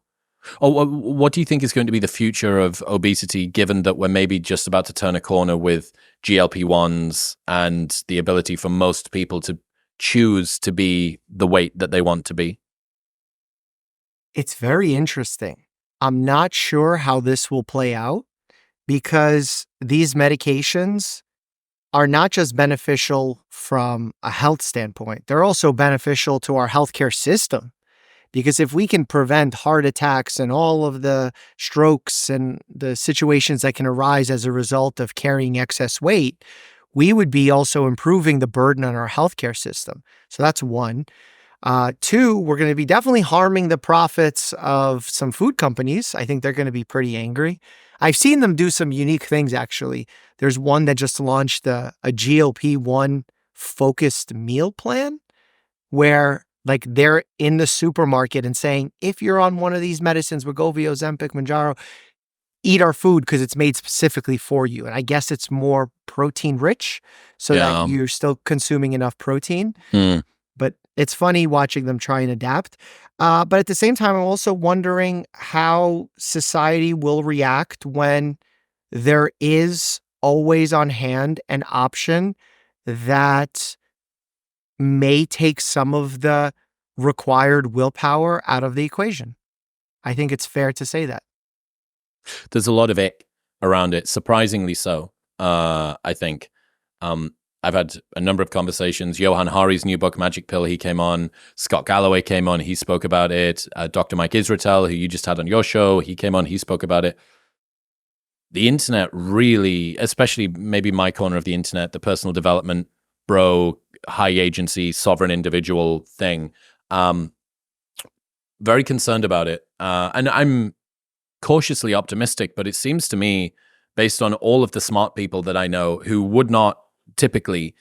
what do you think is going to be the future of obesity, given that we're maybe just about to turn a corner with GLP-1s and the ability for most people to choose to be the weight that they want to be? It's very interesting. I'm not sure how this will play out because these medications are not just beneficial from a health standpoint, they're also beneficial to our healthcare system. Because if we can prevent heart attacks and all of the strokes and the situations that can arise as a result of carrying excess weight, we would be also improving the burden on our healthcare system. So that's one. Two, we're going to be definitely harming the profits of some food companies. I think they're going to be pretty angry. I've seen them do some unique things, actually. There's one that just launched a GLP-1 focused meal plan where like they're in the supermarket and saying, if you're on one of these medicines, Wegovy, Ozempic, Manjaro, eat our food because it's made specifically for you. And I guess it's more protein rich so that you're still consuming enough protein. But it's funny watching them try and adapt. But at the same time, I'm also wondering how society will react when there is always on hand an option that may take some of the required willpower out of the equation. I think it's fair to say that. There's a lot of it around it, surprisingly so, I think. I've had a number of conversations. Johan Hari's new book, Magic Pill, he came on. Scott Galloway came on, he spoke about it. Dr. Mike Israetel, who you just had on your show, he came on, he spoke about it. The internet really, especially maybe my corner of the internet, the personal development, bro, high agency, sovereign individual thing, very concerned about it. And I'm cautiously optimistic, but it seems to me, based on all of the smart people that I know who would not typically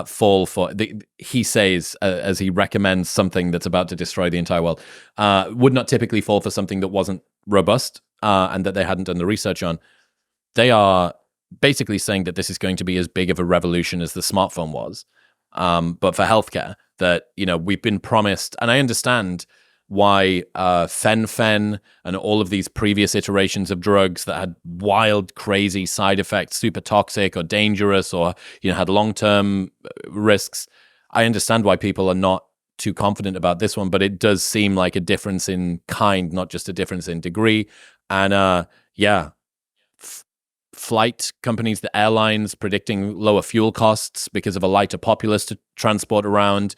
fall for, he says, as he recommends something that's about to destroy the entire world, would not typically fall for something that wasn't robust and that they hadn't done the research on. They are basically saying that this is going to be as big of a revolution as the smartphone was, but for healthcare, that, you know, we've been promised, and I understand why fen and all of these previous iterations of drugs that had wild, crazy side effects, super toxic or dangerous, or, you know, had long-term risks. I understand why people are not too confident about this one, but it does seem like a difference in kind, not just a difference in degree. And flight companies, the airlines predicting lower fuel costs because of a lighter populace to transport around.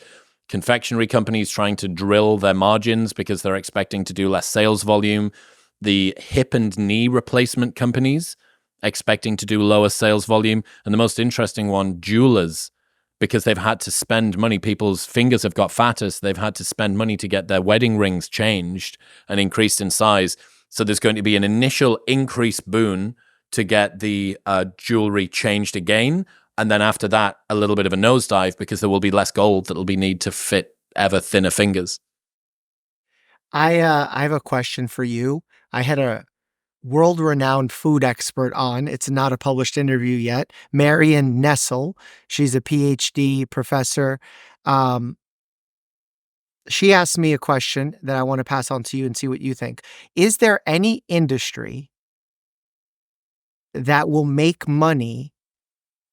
Confectionery companies trying to drill their margins because they're expecting to do less sales volume. The hip and knee replacement companies expecting to do lower sales volume. And the most interesting one, jewelers, because they've had to spend money. People's fingers have got fatter, so they've had to spend money to get their wedding rings changed and increased in size. So there's going to be an initial increase boon to get the jewelry changed again. And then after that, a little bit of a nosedive because there will be less gold that will be need to fit ever thinner fingers. I have a question for you. I had a world-renowned food expert on. It's not a published interview yet. Marion Nessel. She's a PhD professor. She asked me a question that I want to pass on to you and see what you think. Is there any industry that will make money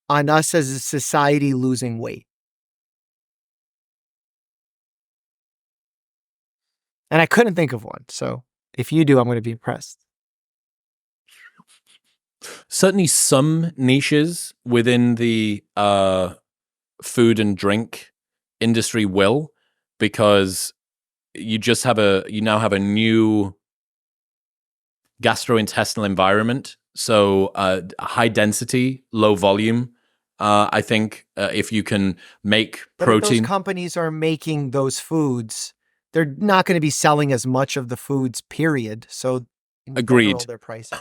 on us as a society losing weight? And I couldn't think of one. So if you do, I'm going to be impressed. Certainly some niches within the food and drink industry will, because you now have a new gastrointestinal environment. So high density, low volume. I think if you can make protein. But if those companies are making those foods, they're not going to be selling as much of the foods, period. So agreed. Their prices.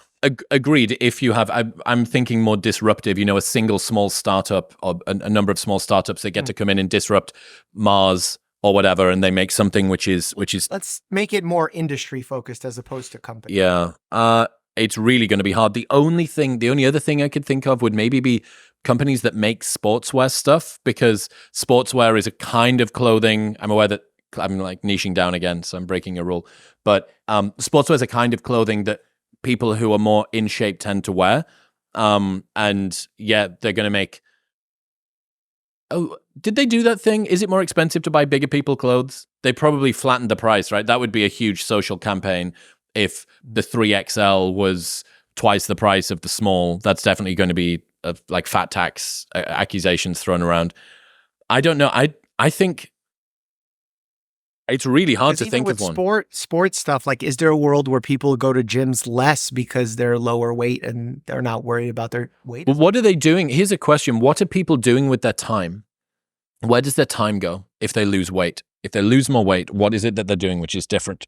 Agreed. If you have, I'm thinking more disruptive, you know, a single small startup or a number of small startups that get to come in and disrupt Mars or whatever, and they make something which is. Let's make it more industry focused as opposed to company. Yeah. it's really going to be hard. The only other thing I could think of would maybe be companies that make sportswear stuff, because sportswear is a kind of clothing. I'm aware that I'm like niching down again, so I'm breaking a rule. But sportswear is a kind of clothing that people who are more in shape tend to wear. And yeah, they're going to make. Oh, did they do that thing? Is it more expensive to buy bigger people clothes? They probably flattened the price, right? That would be a huge social campaign. If the 3XL was twice the price of the small, that's definitely going to be like fat tax accusations thrown around. I don't know. I think it's really hard to think of one. Sports stuff, like, is there a world where people go to gyms less because they're lower weight and they're not worried about their weight? But what are they doing? Here's a question. What are people doing with their time? Where does their time go if they lose weight? If they lose more weight, what is it that they're doing which is different?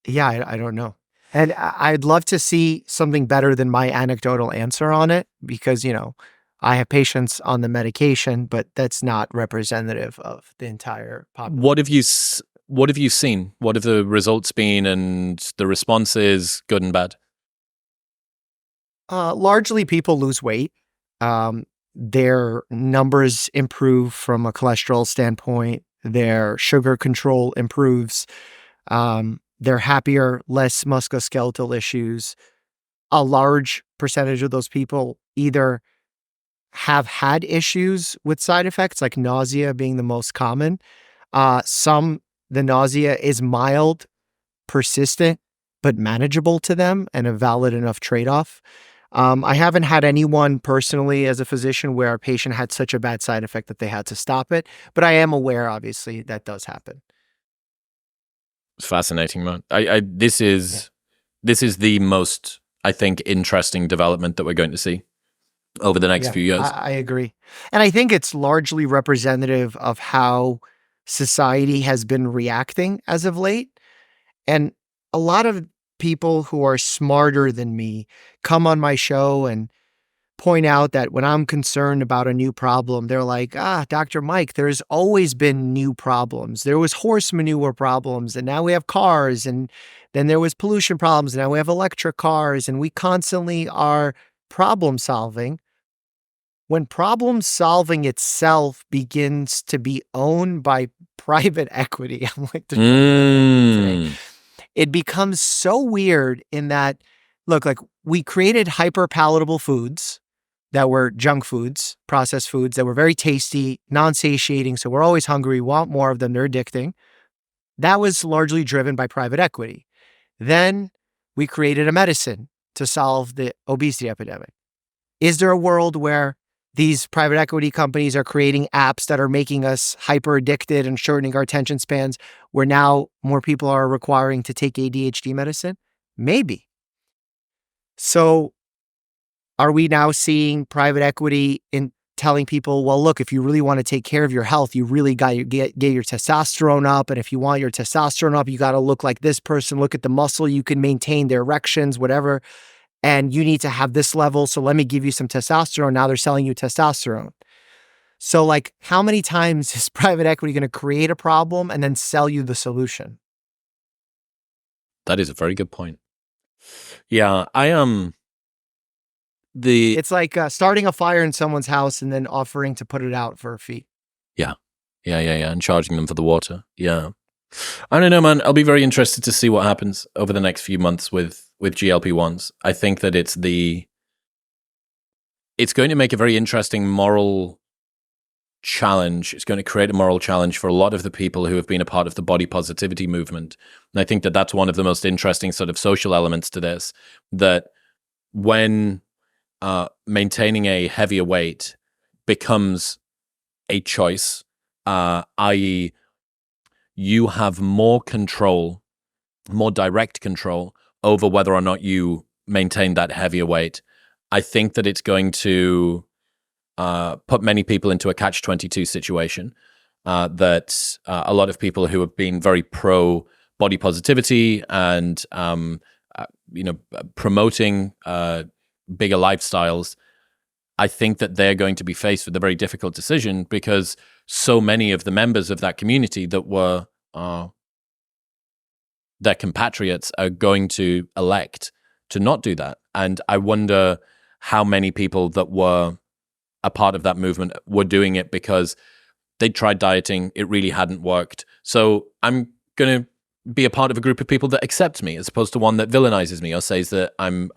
Yeah, I don't know. And I'd love to see something better than my anecdotal answer on it, because, I have patients on the medication, but that's not representative of the entire population. What have you seen? What have the results been and the responses, good and bad? Largely people lose weight. Their numbers improve from a cholesterol standpoint. Their sugar control improves. They're happier, less musculoskeletal issues. A large percentage of those people either have had issues with side effects, like nausea being the most common. The nausea is mild, persistent, but manageable to them and a valid enough trade-off. I haven't had anyone personally as a physician where a patient had such a bad side effect that they had to stop it, but I am aware, obviously, that does happen. It's fascinating, man. This is the most, I think, interesting development that we're going to see over the next few years. I agree. And I think it's largely representative of how society has been reacting as of late. And a lot of people who are smarter than me come on my show and point out that when I'm concerned about a new problem, they're like, Dr. Mike, there's always been new problems. There was horse manure problems, and now we have cars, and then there was pollution problems, and now we have electric cars, and we constantly are problem solving. When problem solving itself begins to be owned by private equity, I'm like, it becomes so weird in that, look, like, we created hyper palatable foods that were junk foods, processed foods that were very tasty, non-satiating. So we're always hungry, we want more of them, they're addicting. That was largely driven by private equity. Then we created a medicine to solve the obesity epidemic. Is there a world where these private equity companies are creating apps that are making us hyper addicted and shortening our attention spans, where now more people are requiring to take ADHD medicine? Maybe. So are we now seeing private equity in telling people, well, look, if you really want to take care of your health, you really got to get your testosterone up. And if you want your testosterone up, you got to look like this person, look at the muscle, you can maintain their erections, whatever. And you need to have this level. So let me give you some testosterone. Now they're selling you testosterone. So, like, how many times is private equity going to create a problem and then sell you the solution? That is a very good point. Yeah, It's like starting a fire in someone's house and then offering to put it out for a fee. Yeah, and charging them for the water. Yeah. I don't know, man. I'll be very interested to see what happens over the next few months with GLP-1s. I think that it's going to make a very interesting moral challenge. It's going to create a moral challenge for a lot of the people who have been a part of the body positivity movement. And I think that that's one of the most interesting sort of social elements to this, that when maintaining a heavier weight becomes a choice, i.e., you have more control, more direct control over whether or not you maintain that heavier weight. I think that it's going to put many people into a catch-22 situation, that a lot of people who have been very pro body positivity and promoting bigger lifestyles, I think that they're going to be faced with a very difficult decision, because so many of the members of that community that were their compatriots are going to elect to not do that. And I wonder how many people that were a part of that movement were doing it because they tried dieting, it really hadn't worked. So I'm going to be a part of a group of people that accept me, as opposed to one that villainizes me or says that I'm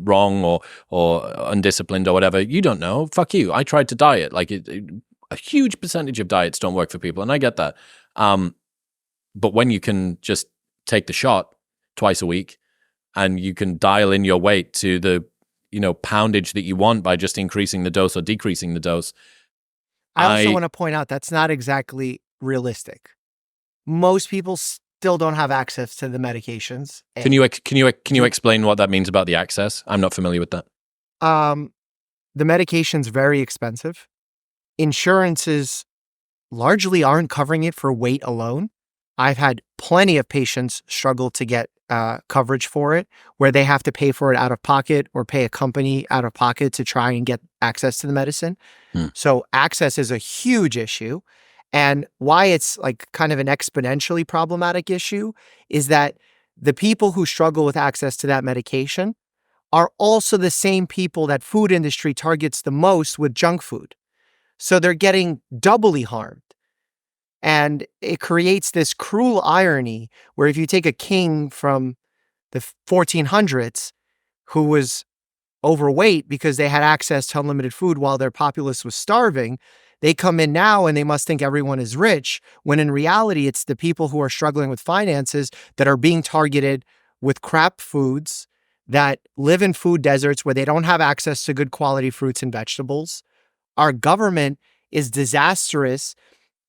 wrong or undisciplined or whatever. You don't know. Fuck you. I tried to diet. Like a huge percentage of diets don't work for people, and I get that. But when you can just take the shot twice a week, and you can dial in your weight to the poundage that you want by just increasing the dose or decreasing the dose. I also want to point out that's not exactly realistic. Most people still don't have access to the medications. Can you explain what that means about the access? I'm not familiar with that. The medication's very expensive. Insurances largely aren't covering it for weight alone. I've had plenty of patients struggle to get coverage for it, where they have to pay for it out of pocket or pay a company out of pocket to try and get access to the medicine. So access is a huge issue. And why it's like kind of an exponentially problematic issue is that the people who struggle with access to that medication are also the same people that food industry targets the most with junk food. So they're getting doubly harmed. And it creates this cruel irony where if you take a king from the 1400s who was overweight because they had access to unlimited food while their populace was starving, they come in now and they must think everyone is rich, when in reality, it's the people who are struggling with finances that are being targeted with crap foods, that live in food deserts where they don't have access to good quality fruits and vegetables. Our government is disastrous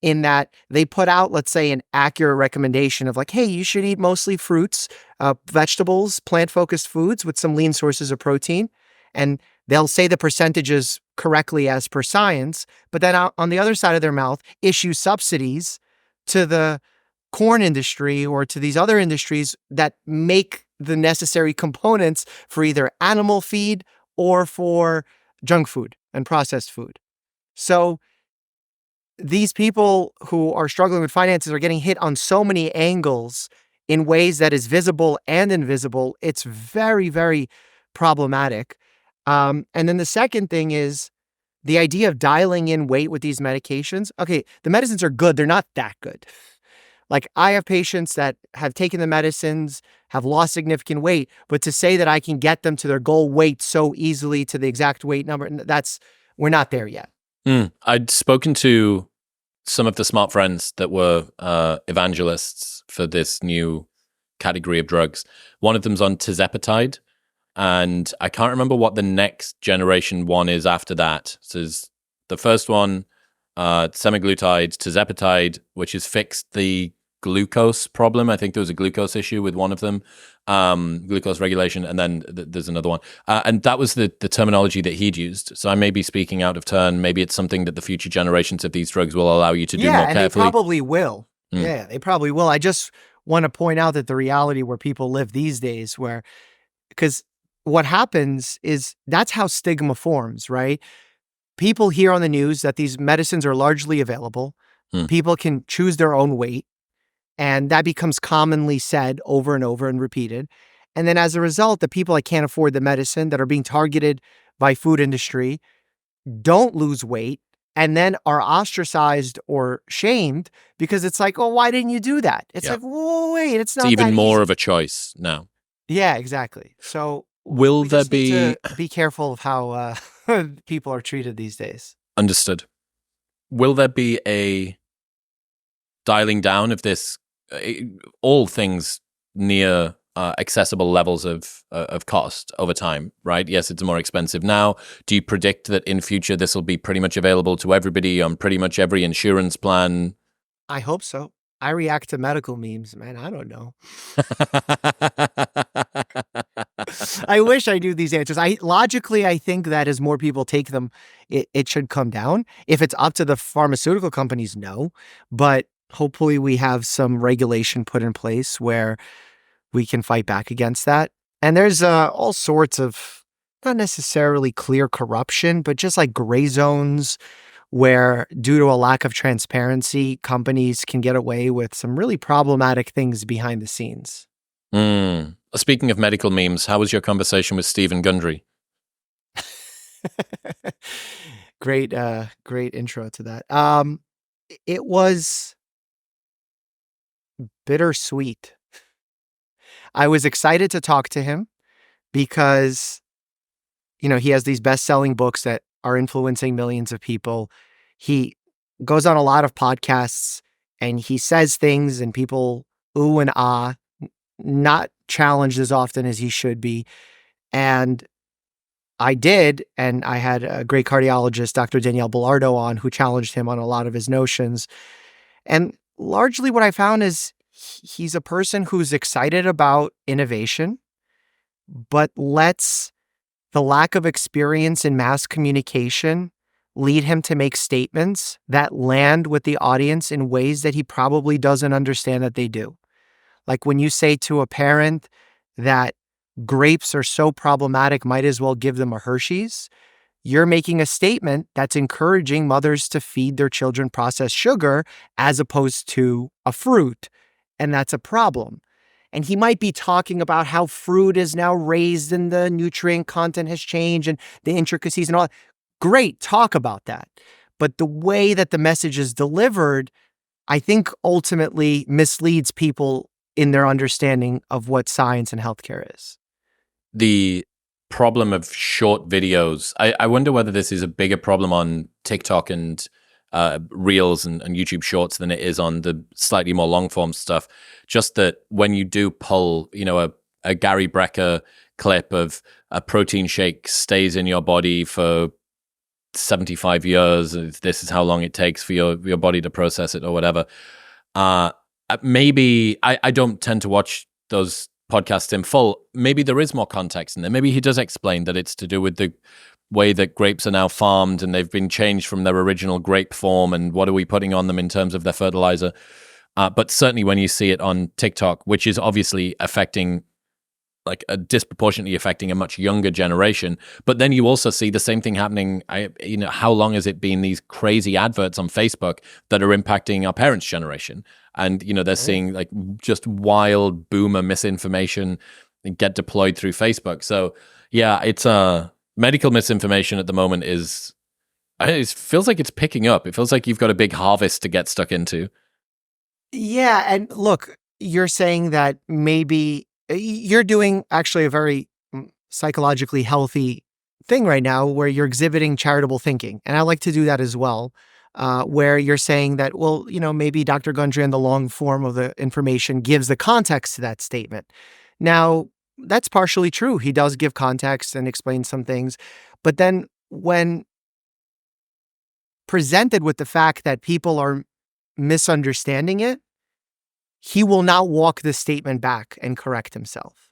in that they put out, let's say, an accurate recommendation of like, hey, you should eat mostly fruits, vegetables, plant-focused foods with some lean sources of protein. And they'll say the percentages correctly as per science, but then on the other side of their mouth, issue subsidies to the corn industry or to these other industries that make the necessary components for either animal feed or for junk food and processed food. So these people who are struggling with finances are getting hit on so many angles in ways that is visible and invisible. It's very, very problematic. And then the second thing is the idea of dialing in weight with these medications. Okay, the medicines are good. They're not that good. Like I have patients that have taken the medicines, have lost significant weight, but to say that I can get them to their goal weight so easily to the exact weight number, we're not there yet. I'd spoken to some of the smart friends that were evangelists for this new category of drugs. One of them's on tirzepatide, and I can't remember what the next generation one is after that. So the first one, semaglutide, tirzepatide, which has fixed the glucose problem. I think there was a glucose issue with one of them, glucose regulation, and then there's another one. And that was the terminology that he'd used. So I may be speaking out of turn. Maybe it's something that the future generations of these drugs will allow you to do more carefully. Yeah, they probably will. Yeah, they probably will. I just want to point out that the reality where people live these days, because what happens is that's how stigma forms, right? People hear on the news that these medicines are largely available. People can choose their own weight. And that becomes commonly said over and over and repeated. And then as a result, the people that can't afford the medicine that are being targeted by food industry don't lose weight and then are ostracized or shamed because it's like, oh, why didn't you do that? It's like, whoa, wait, it's not that even more easy. of a choice now. Yeah, exactly. So will there be careful of how people are treated these days. Understood. Will there be a dialing down of this? All things near accessible levels of cost over time, right? Yes, it's more expensive now. Do you predict that in future this will be pretty much available to everybody on pretty much every insurance plan? I hope so. I react to medical memes, man. I don't know. I wish I knew these answers. Logically, I think that as more people take them, it should come down. If it's up to the pharmaceutical companies, no. But hopefully we have some regulation put in place where we can fight back against that. And there's all sorts of, not necessarily clear corruption, but just like gray zones where due to a lack of transparency, companies can get away with some really problematic things behind the scenes. Speaking of medical memes, how was your conversation with Stephen Gundry? Great intro to that. It was bittersweet. I was excited to talk to him because, he has these best-selling books that are influencing millions of people. He goes on a lot of podcasts and he says things and people ooh and ah, not challenged as often as he should be. And I did, and I had a great cardiologist, Dr. Danielle Bellardo, on who challenged him on a lot of his notions. And largely what I found is he's a person who's excited about innovation, but lets the lack of experience in mass communication lead him to make statements that land with the audience in ways that he probably doesn't understand that they do. Like when you say to a parent that grapes are so problematic, might as well give them a Hershey's, you're making a statement that's encouraging mothers to feed their children processed sugar as opposed to a fruit. And that's a problem. And he might be talking about how fruit is now raised and the nutrient content has changed and the intricacies and all. Great, talk about that. But the way that the message is delivered, I think ultimately misleads people in their understanding of what science and healthcare is. The problem of short videos, I wonder whether this is a bigger problem on TikTok and Reels and YouTube Shorts than it is on the slightly more long form stuff. Just that when you do pull, a Gary Brecker clip of a protein shake stays in your body for 75 years, this is how long it takes for your body to process it or whatever. Maybe I don't tend to watch those podcasts in full. Maybe there is more context in there. Maybe he does explain that it's to do with the way that grapes are now farmed and they've been changed from their original grape form and what are we putting on them in terms of their fertilizer. But certainly when you see it on TikTok, which is obviously disproportionately affecting a much younger generation. But then you also see the same thing happening. How long has it been these crazy adverts on Facebook that are impacting our parents' generation? And, they're seeing like just wild boomer misinformation get deployed through Facebook. So yeah, it's medical misinformation at the moment it feels like it's picking up. It feels like you've got a big harvest to get stuck into. Yeah. And look, you're saying that maybe you're doing actually a very psychologically healthy thing right now where you're exhibiting charitable thinking. And I like to do that as well, where you're saying that, well, maybe Dr. Gundry in the long form of the information gives the context to that statement. Now, that's partially true. He does give context and explain some things. But then when presented with the fact that people are misunderstanding it, he will not walk the statement back and correct himself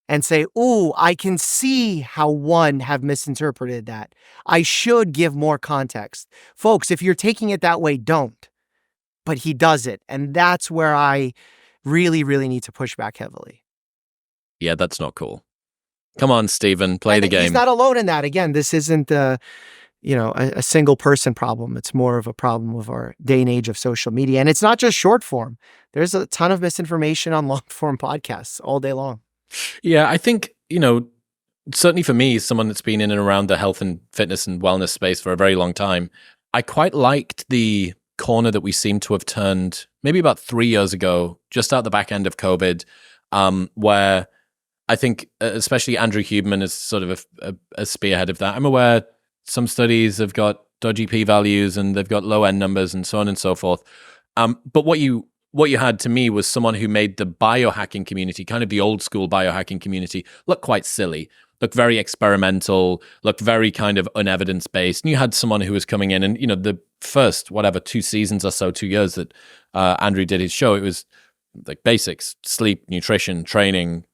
and say, "Oh, I can see how one have misinterpreted that. I should give more context." Folks, if you're taking it that way, don't. But he does it. And that's where I really, really need to push back heavily. Yeah, that's not cool. Come on, Stephen, play the game. He's not alone in that. Again, this isn't a single person problem. It's more of a problem of our day and age of social media. And it's not just short form. There's a ton of misinformation on long form podcasts all day long. Yeah, I think, certainly for me, someone that's been in and around the health and fitness and wellness space for a very long time, I quite liked the corner that we seem to have turned maybe about 3 years ago, just out the back end of COVID, where I think especially Andrew Huberman is sort of a spearhead of that. I'm aware some studies have got dodgy p-values and they've got low-end numbers and so on and so forth. But what you had to me was someone who made the biohacking community, kind of the old school biohacking community, look quite silly, look very experimental, look very kind of unevidence-based. And you had someone who was coming in and, the first, 2 seasons or so, 2 years that Andrew did his show, it was like basics, sleep, nutrition, training,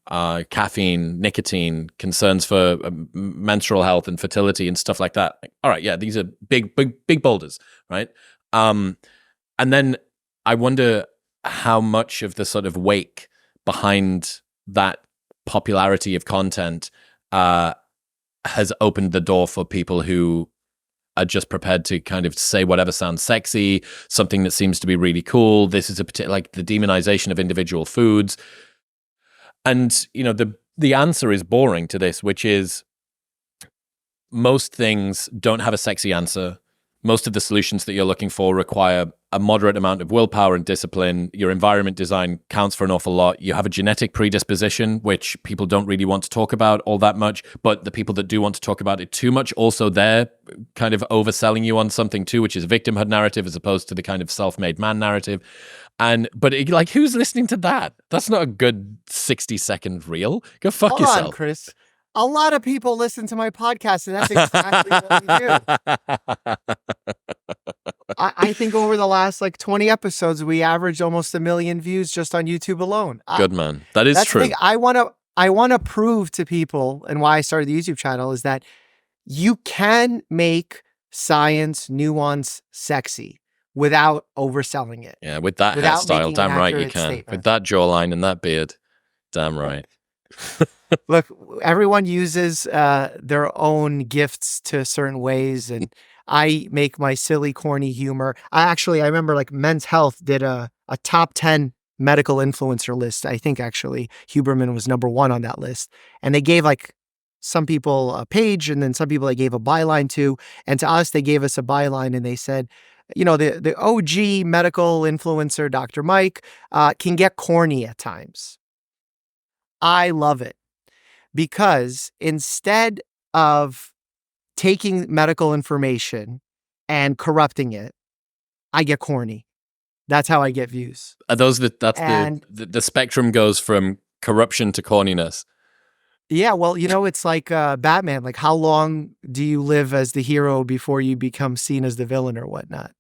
caffeine, nicotine, concerns for menstrual health and fertility and stuff like that. Like, all right, yeah, these are big boulders, right? And then I wonder how much of the sort of wake behind that popularity of content has opened the door for people who are just prepared to kind of say whatever sounds sexy, something that seems to be really cool. This is like the demonization of individual foods. And, the answer is boring to this, which is most things don't have a sexy answer. Most of the solutions that you're looking for require a moderate amount of willpower and discipline. Your environment design counts for an awful lot. You have a genetic predisposition, which people don't really want to talk about all that much, but the people that do want to talk about it too much, also they're kind of overselling you on something too, which is a victimhood narrative as opposed to the kind of self-made man narrative. But who's listening to that? That's not a good 60-second reel. Go fuck Hold yourself. on, Chris. A lot of people listen to my podcast, and that's exactly what we do. I think over the last 20 episodes, we averaged almost 1 million views just on YouTube alone. Good man. That is that's true. The thing. I want to prove to people, and why I started the YouTube channel, is that you can make science nuance sexy without overselling it. Yeah, with that hairstyle, damn right you can. Statement. With that jawline and that beard, damn right. Look, everyone uses their own gifts to certain ways, and I make my silly, corny humor. I remember Men's Health did a top 10 medical influencer list. I think actually Huberman was number 1 on that list. And they gave some people a page, and then some people they gave a byline to. And to us, they gave us a byline, and they said, the OG medical influencer, Dr. Mike, can get corny at times. I love it because instead of taking medical information and corrupting it, I get corny. That's how I get views. Are those the spectrum goes from corruption to corniness? Yeah, well, it's like Batman. How long do you live as the hero before you become seen as the villain or whatnot?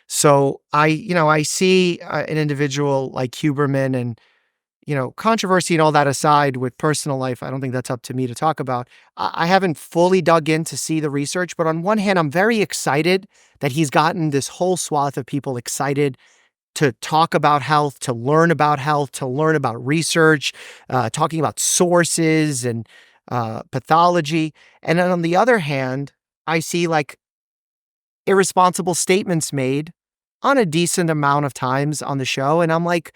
So I see an individual like Huberman, and controversy and all that aside, with personal life, I don't think that's up to me to talk about. I haven't fully dug in to see the research, but on one hand, I'm very excited that he's gotten this whole swath of people excited to talk about health, to learn about health, to learn about research, talking about sources and pathology. And then on the other hand, I see irresponsible statements made on a decent amount of times on the show. And I'm like,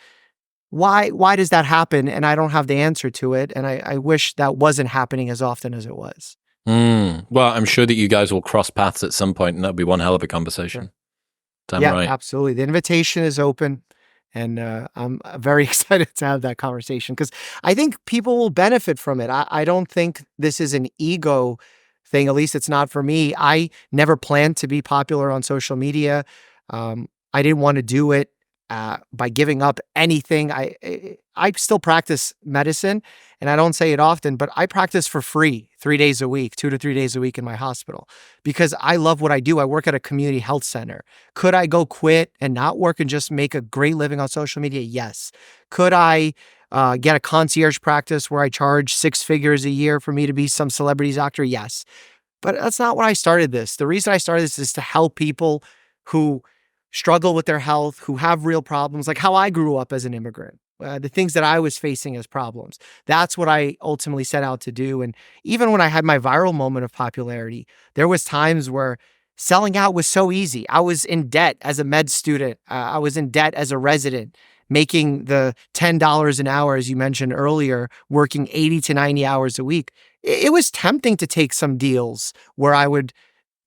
why does that happen? And I don't have the answer to it. And I wish that wasn't happening as often as it was. Well, I'm sure that you guys will cross paths at some point, and that'll be one hell of a conversation. Sure. Damn right. Yeah, absolutely. The invitation is open, and I'm very excited to have that conversation because I think people will benefit from it. I don't think this is an ego thing. At least it's not for me. I never planned to be popular on social media. I didn't want to do it by giving up anything. I still practice medicine, and I don't say it often, but I practice for free 3 days a week, 2 to 3 days a week in my hospital because I love what I do. I work at a community health center. Could I go quit and not work and just make a great living on social media? Yes. Could I get a concierge practice where I charge 6 figures a year for me to be some celebrity doctor? Yes. But that's not why I started this. The reason I started this is to help people who struggle with their health, who have real problems, like how I grew up as an immigrant, the things that I was facing as problems. That's what I ultimately set out to do. And even when I had my viral moment of popularity, there was times where selling out was so easy. I was in debt as a med student. I was in debt as a resident, making the $10 an hour, as you mentioned earlier, working 80 to 90 hours a week. It was tempting to take some deals where I would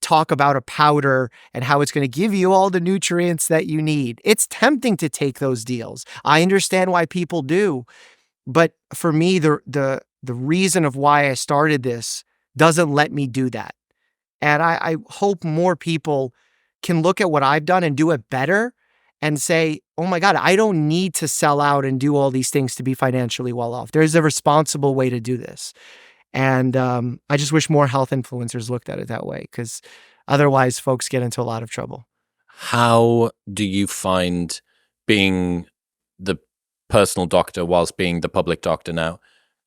talk about a powder and how it's going to give you all the nutrients that you need. It's tempting to take those deals. I understand why people do, but for me, the reason of why I started this doesn't let me do that. And I hope more people can look at what I've done and do it better and say, oh my God, I don't need to sell out and do all these things to be financially well off. There's a responsible way to do this. And I just wish more health influencers looked at it that way, because otherwise folks get into a lot of trouble. How do you find being the personal doctor whilst being the public doctor now?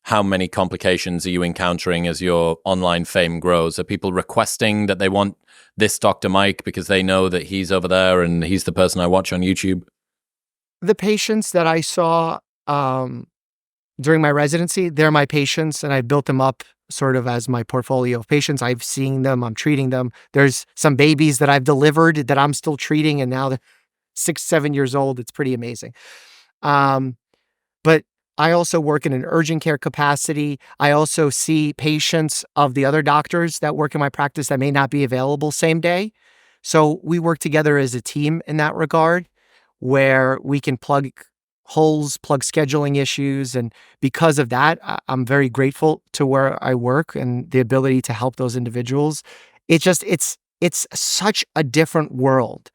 How many complications are you encountering as your online fame grows? Are people requesting that they want this Dr. Mike because they know that he's over there and he's the person I watch on YouTube? The patients that I saw during my residency, they're my patients, and I built them up sort of as my portfolio of patients. I've seen them, I'm treating them. There's some babies that I've delivered that I'm still treating, and now they're 6, 7 years old. It's pretty amazing. But I also work in an urgent care capacity. I also see patients of the other doctors that work in my practice that may not be available same day. So we work together as a team in that regard, where we can plug holes, plug scheduling issues. And because of that, I'm very grateful to where I work and the ability to help those individuals. It's such a different world.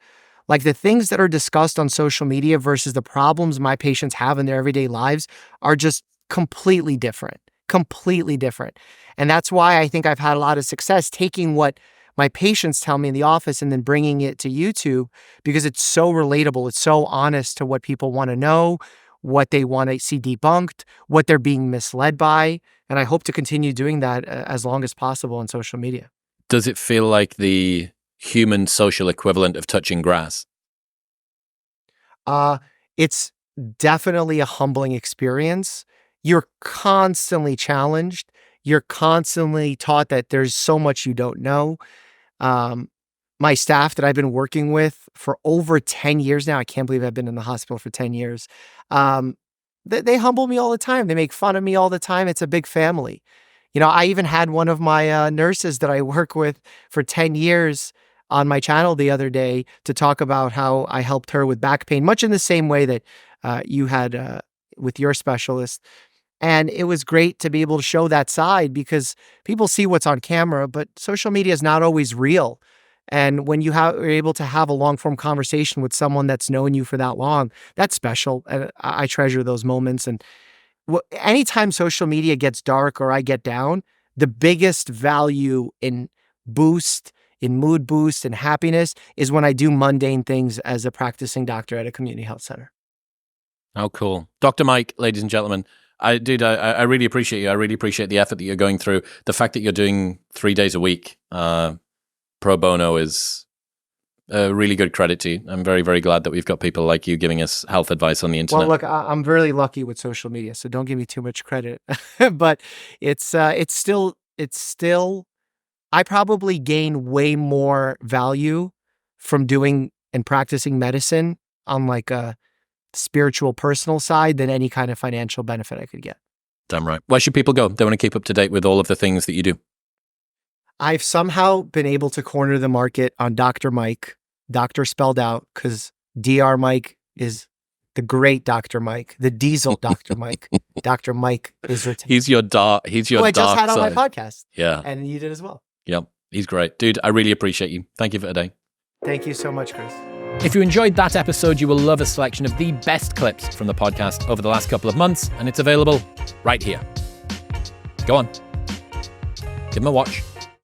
Like the things that are discussed on social media versus the problems my patients have in their everyday lives are just completely different, completely different. And that's why I think I've had a lot of success taking what my patients tell me in the office and then bringing it to YouTube, because it's so relatable. It's so honest to what people want to know, what they want to see debunked, what they're being misled by. And I hope to continue doing that as long as possible on social media. Does it feel like the human social equivalent of touching grass? It's definitely a humbling experience. You're constantly challenged. You're constantly taught that there's so much you don't know. My staff that I've been working with for over 10 years now, I can't believe I've been in the hospital for 10 years. They humble me all the time. They make fun of me all the time. It's a big family. I even had one of my nurses that I work with for 10 years on my channel the other day to talk about how I helped her with back pain, much in the same way that you had with your specialist. And it was great to be able to show that side, because people see what's on camera, but social media is not always real. And when are able to have a long form conversation with someone that's known you for that long, that's special. And I treasure those moments. And anytime social media gets dark or I get down, the biggest value in mood boost and happiness is when I do mundane things as a practicing doctor at a community health center. Oh, cool. Dr. Mike, ladies and gentlemen, I really appreciate you. I really appreciate the effort that you're going through. The fact that you're doing 3 days a week pro bono is a really good credit to you. I'm very, very glad that we've got people like you giving us health advice on the internet. Well, look, I'm really lucky with social media, so don't give me too much credit. But it's still, I probably gain way more value from doing and practicing medicine on like a spiritual, personal side than any kind of financial benefit I could get. Damn right. Where should people go? They want to keep up to date with all of the things that you do. I've somehow been able to corner the market on Dr. Mike, doctor spelled out, because Dr. Mike is the great Dr. Mike, the diesel Dr. Mike. Dr. Mike is He's your dark. Who I just had on side. My podcast. Yeah. And you did as well. Yep. He's great. Dude, I really appreciate you. Thank you for today. Thank you so much, Chris. If you enjoyed that episode, you will love a selection of the best clips from the podcast over the last couple of months, and it's available right here. Go on. Give him a watch.